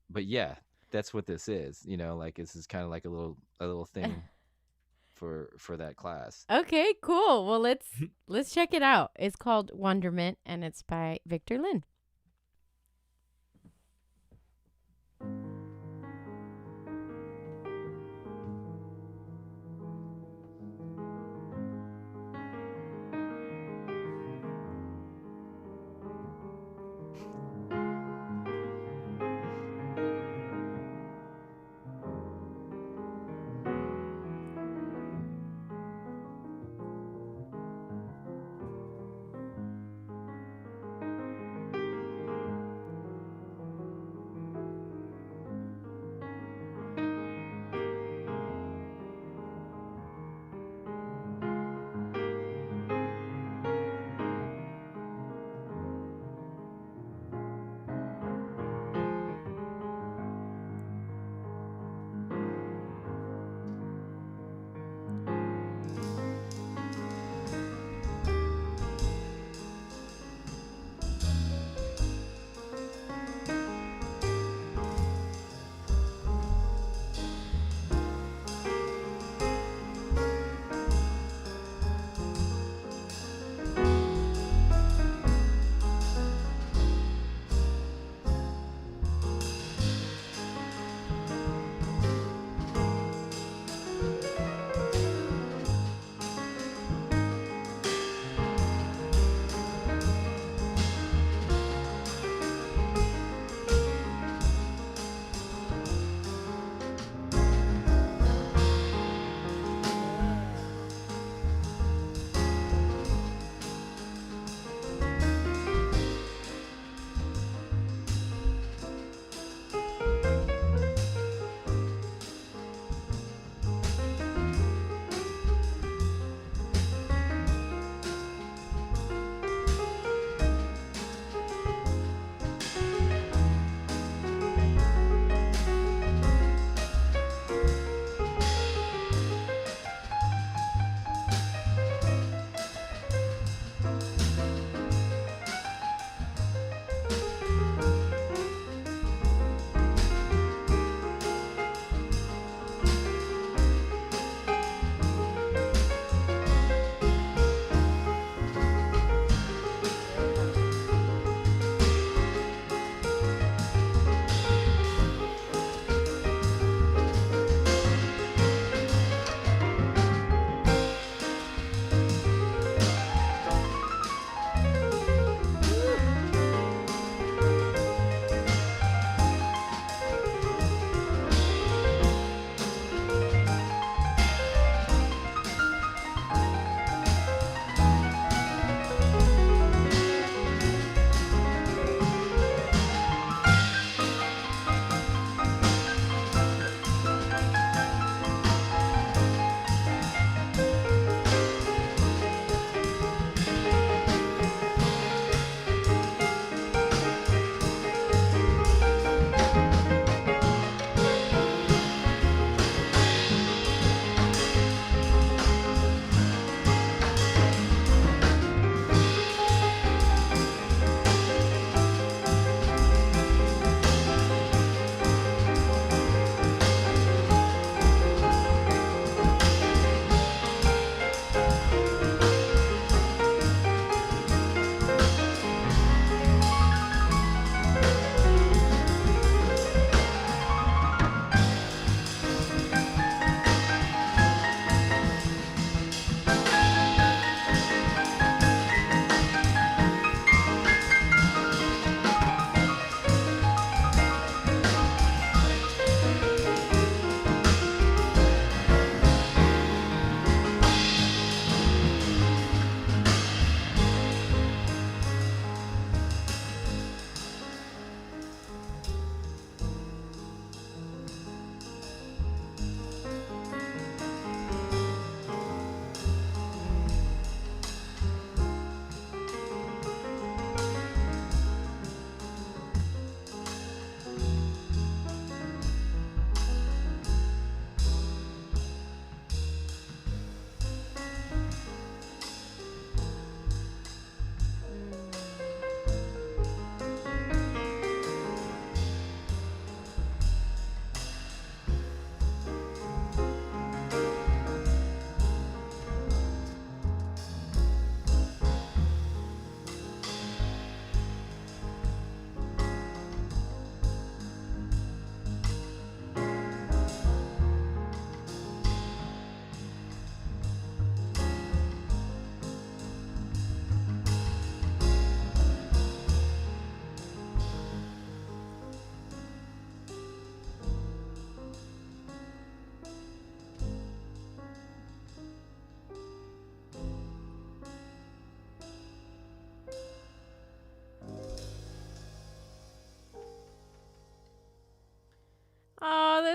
but yeah, that's what this is, like this is kind of like a little thing for that class. Okay, cool. Well, let's check it out. It's called Wonderment and it's by Victor Lin.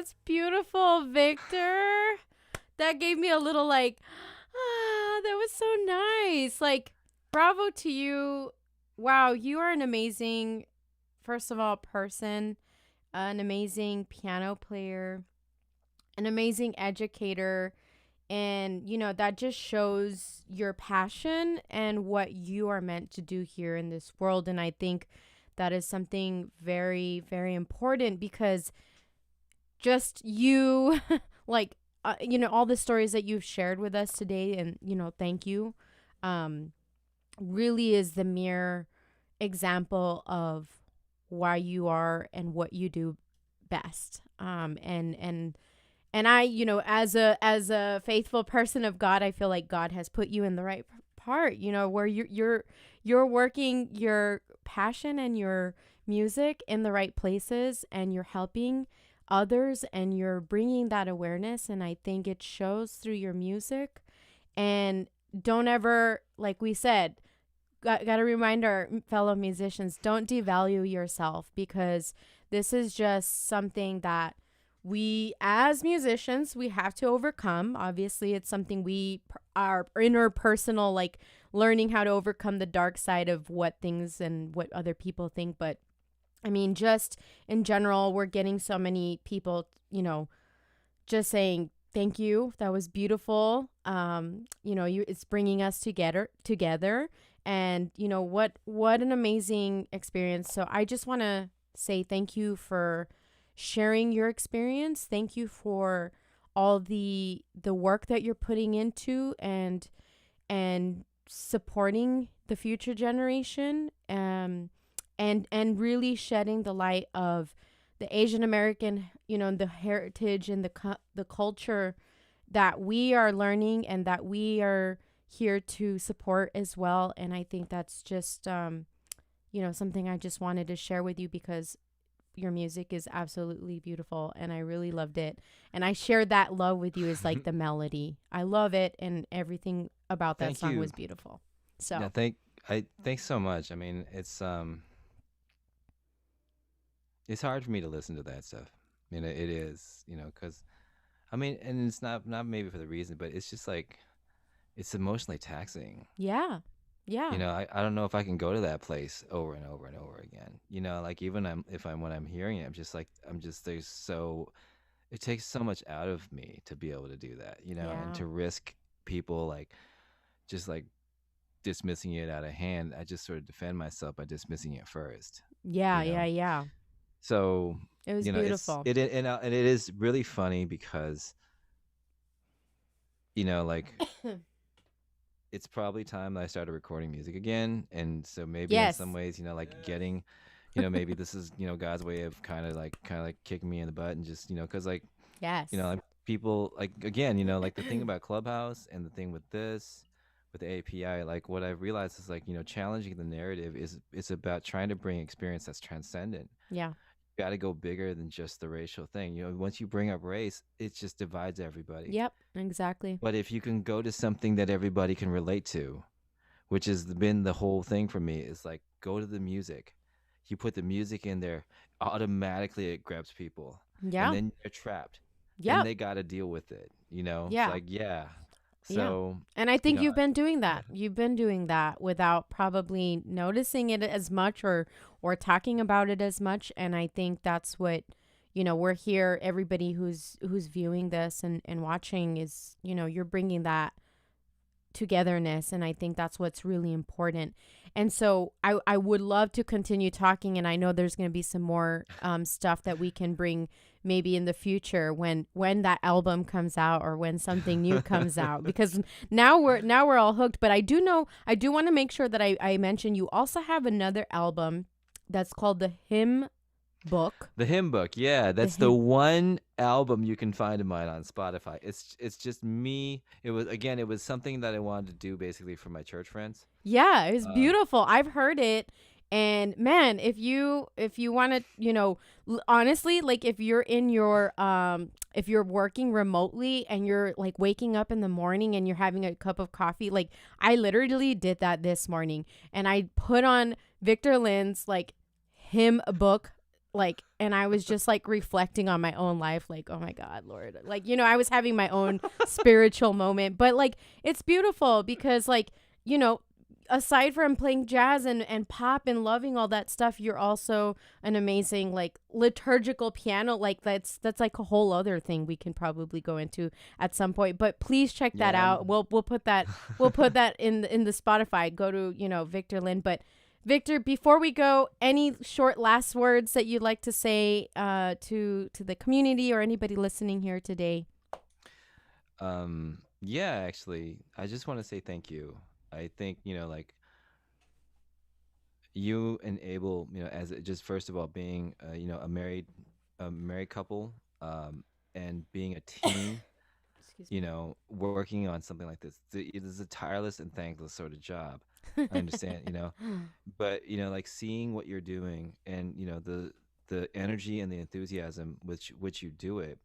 that's beautiful, Victor. That gave me a little like, that was so nice. Like, bravo to you. Wow, you are an amazing, first of all, person, an amazing piano player, an amazing educator. And, that just shows your passion and what you are meant to do here in this world. And I think that is something very, very important because just you, like, all the stories that you've shared with us today, and, thank you, really is the mere example of why you are and what you do best. And I, as a faithful person of God, I feel like God has put you in the right part, where you're working your passion and your music in the right places, and you're helping others, and you're bringing that awareness. And I think it shows through your music. And don't ever, like we said, got to remind our fellow musicians, don't devalue yourself, because this is just something that we as musicians, we have to overcome. Obviously, it's something our interpersonal, like learning how to overcome the dark side of what things and what other people think. But I mean, just in general, we're getting so many people, just saying, thank you. That was beautiful. It's bringing us together. And what an amazing experience. So I just want to say thank you for sharing your experience. Thank you for all the work that you're putting into and supporting the future generation, and really shedding the light of the Asian American, the heritage and the culture that we are learning and that we are here to support as well. And I think that's just something I just wanted to share with you, because your music is absolutely beautiful and I really loved it. And I shared that love with you, is like the melody. I love it, and everything about that Thank song you. was beautiful. So Yeah, thanks so much. I mean, it's hard for me to listen to that stuff. I mean, it is, because I mean, and it's not maybe for the reason, but it's just like it's emotionally taxing. yeah. Yeah. I don't know if I can go to that place over and over and over again. Like even when I'm hearing it, I'm just there's so it takes so much out of me to be able to do that, and Yeah. to risk people like just like dismissing it out of hand. I just sort of defend myself by dismissing it first, Yeah. you Yeah. know. Yeah. So, It was it's beautiful. and it is really funny because like it's probably time that I started recording music again. And so maybe in some Yes. ways, like getting, maybe this is, God's way of kind of like kicking me in the butt and just, cause Yes. like people like, again, like the thing about Clubhouse and the thing with with the API, like what I've realized is like, challenging the narrative is it's about trying to bring experience that's transcendent. Yeah. You got to go bigger than just the racial thing. Once you bring up race, it just divides everybody. Yep. Exactly. But if you can go to something that everybody can relate to, which has been the whole thing for me, is like go to the music. You put the music in there, automatically it grabs people, and Yeah. then you're trapped. Then Yep. they got to deal with it. It's Yeah. like, yeah. Yeah. So, And I you think know, you've been doing that. You've been doing that without probably noticing it as much, or talking about it as much. And I think that's what, we're here. Everybody who's viewing this and watching is, you're bringing that togetherness, and I think that's what's really important. And so I would love to continue talking, and I know there's going to be some more stuff that we can bring maybe in the future when that album comes out, or when something new comes out, because now we're all hooked. But I do want to make sure that I mention you also have another album that's called the Hymn Book. the hymn book, yeah, The that's the hymn one album you can find of mine on Spotify. It's just me. It was something that I wanted to do basically for my church friends. Yeah, it was Um, beautiful. I've heard it. And man, if you want to, honestly, like if you're in your if you're working remotely and you're like waking up in the morning and you're having a cup of coffee, like I literally did that this morning, and I put on Victor Lin's like hymn book, like, and I was just like reflecting on my own life, like, oh my God, Lord, like, I was having my own spiritual moment. But like, it's beautiful because, like, aside from playing jazz and pop and loving all that stuff, you're also an amazing like liturgical piano. Like that's like a whole other thing we can probably go into at some point. But please check that Yeah. out. We'll put that in the Spotify. Go to Victor Lin. But Victor, before we go, any short last words that you'd like to say to the community or anybody listening here today? Yeah, actually, I just want to say thank you. I think, like you enable, as just first of all being, a married couple, and being a team, Excuse me. working on something like this. It is a tireless and thankless sort of job. I understand, but like seeing what you're doing and the energy and the enthusiasm which you do it,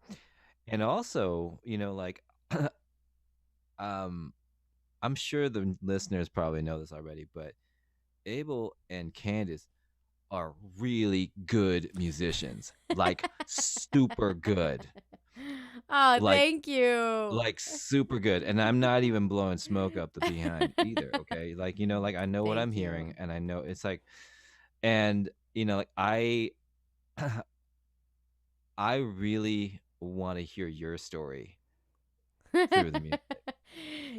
and also like um I'm sure the listeners probably know this already, but Abel and Candice are really good musicians, like super good, Oh, like thank you. super good. And I'm not even blowing smoke up the behind either. Okay, like like I know what I'm Thank hearing, you. and I know it's like, and like I really want to hear your story through the music.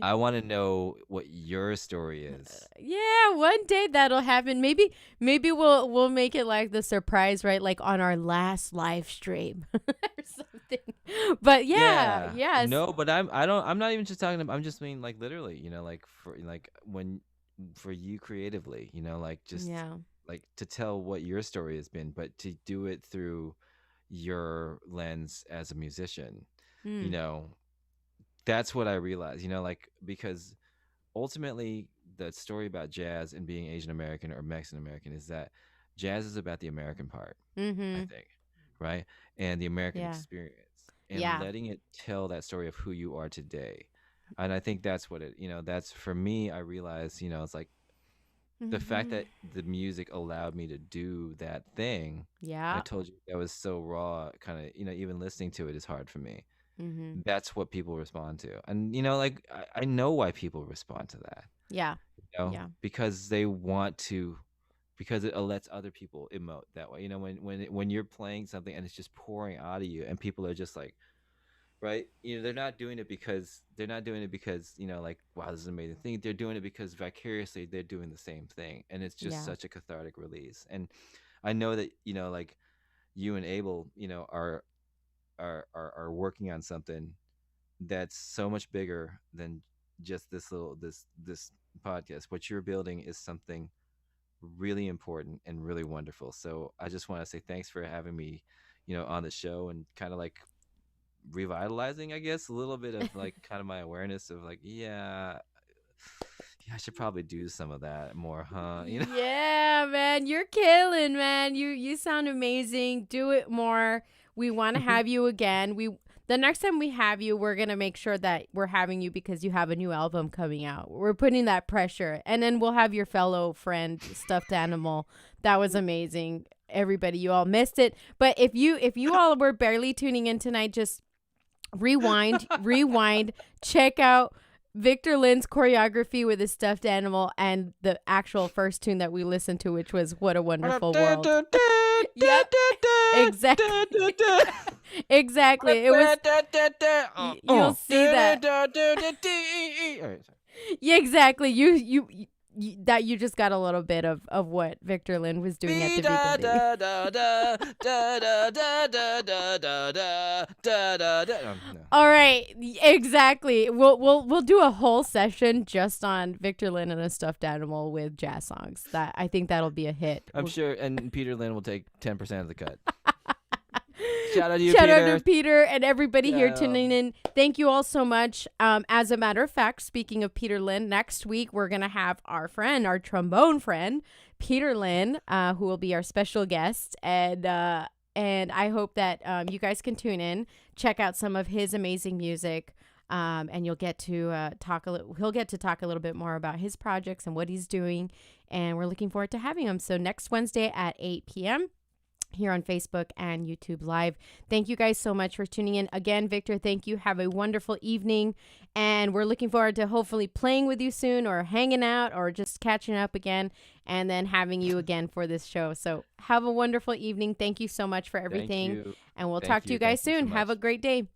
I want to know what your story is. Yeah, one day that'll happen. Maybe we'll make it like the surprise, right? Like on our last live stream or something. But yeah, Yeah. yes. No, but I'm not even just talking about, I'm just mean like literally, like for like when for you creatively, like just Yeah. like to tell what your story has been, but to do it through your lens as a musician. You Mm. know, that's what I realized, like because ultimately the story about jazz and being Asian American or Mexican American is that jazz is about the American part, I Mhm. think, right? And the American Yeah. experience and Yeah. letting it tell that story of who you are today. And I think that's what that's for me. I realized, it's like the fact Mhm. that the music allowed me to do that thing. I Yeah. told you that was so raw, kind of, even listening to it is hard for me. Mhm. That's what people respond to. And, like, I know why people respond to that, Yeah. Yeah. because they want to, because it lets other people emote that way. When you're playing something and it's just pouring out of you and people are just like, right? They're not doing it because, like, wow, this is an amazing thing. They're doing it because vicariously they're doing the same thing. And it's just Yeah. such a cathartic release. And I know that, like you and Abel, are working on something that's so much bigger than just this podcast. What you're building is something really important and really wonderful. So I just want to say thanks for having me, on the show and kind of like revitalizing, I guess, a little bit of like kind of my awareness of like, yeah, I should probably do some of that more, huh? Yeah, man, you're killing, man. You sound amazing. Do it more. We want to have you again. The next time we have you, we're going to make sure that we're having you because you have a new album coming out. We're putting that pressure. And then we'll have your fellow friend, Stuffed Animal. That was amazing. Everybody, you all missed it. But if you all were barely tuning in tonight, just rewind, check out Victor Lin's choreography with his stuffed animal and the actual first tune that we listened to, which was What a Wonderful World. Yep. Exactly. Exactly. It was you'll see that. All right, Yeah, exactly. You just got a little bit of what Victor Lin was doing at the da beginning. da da da da da da da da da da da da. No. All right, exactly. We'll do a whole session just on Victor Lin and a stuffed animal with jazz songs. That I think that'll be a hit. I'm sure, and Peter Lin will take 10% of the cut. Shout out to you, Shout out Peter. to Peter and everybody here Yeah. tuning in. Thank you all so much. As a matter of fact, speaking of Peter Lin, next week we're gonna have our trombone friend, Peter Lin, who will be our special guest, and I hope that you guys can tune in, check out some of his amazing music, and you'll get to he'll get to talk a little bit more about his projects and what he's doing, and we're looking forward to having him. So next Wednesday at 8 p.m. here on Facebook and YouTube Live. Thank you guys so much for tuning in. Again, Victor, thank you. Have a wonderful evening. And we're looking forward to hopefully playing with you soon or hanging out or just catching up again and then having you again for this show. So have a wonderful evening. Thank you so much for everything. Thank you. And we'll Thank talk to you. you guys Thank you so soon. Have a much. great day.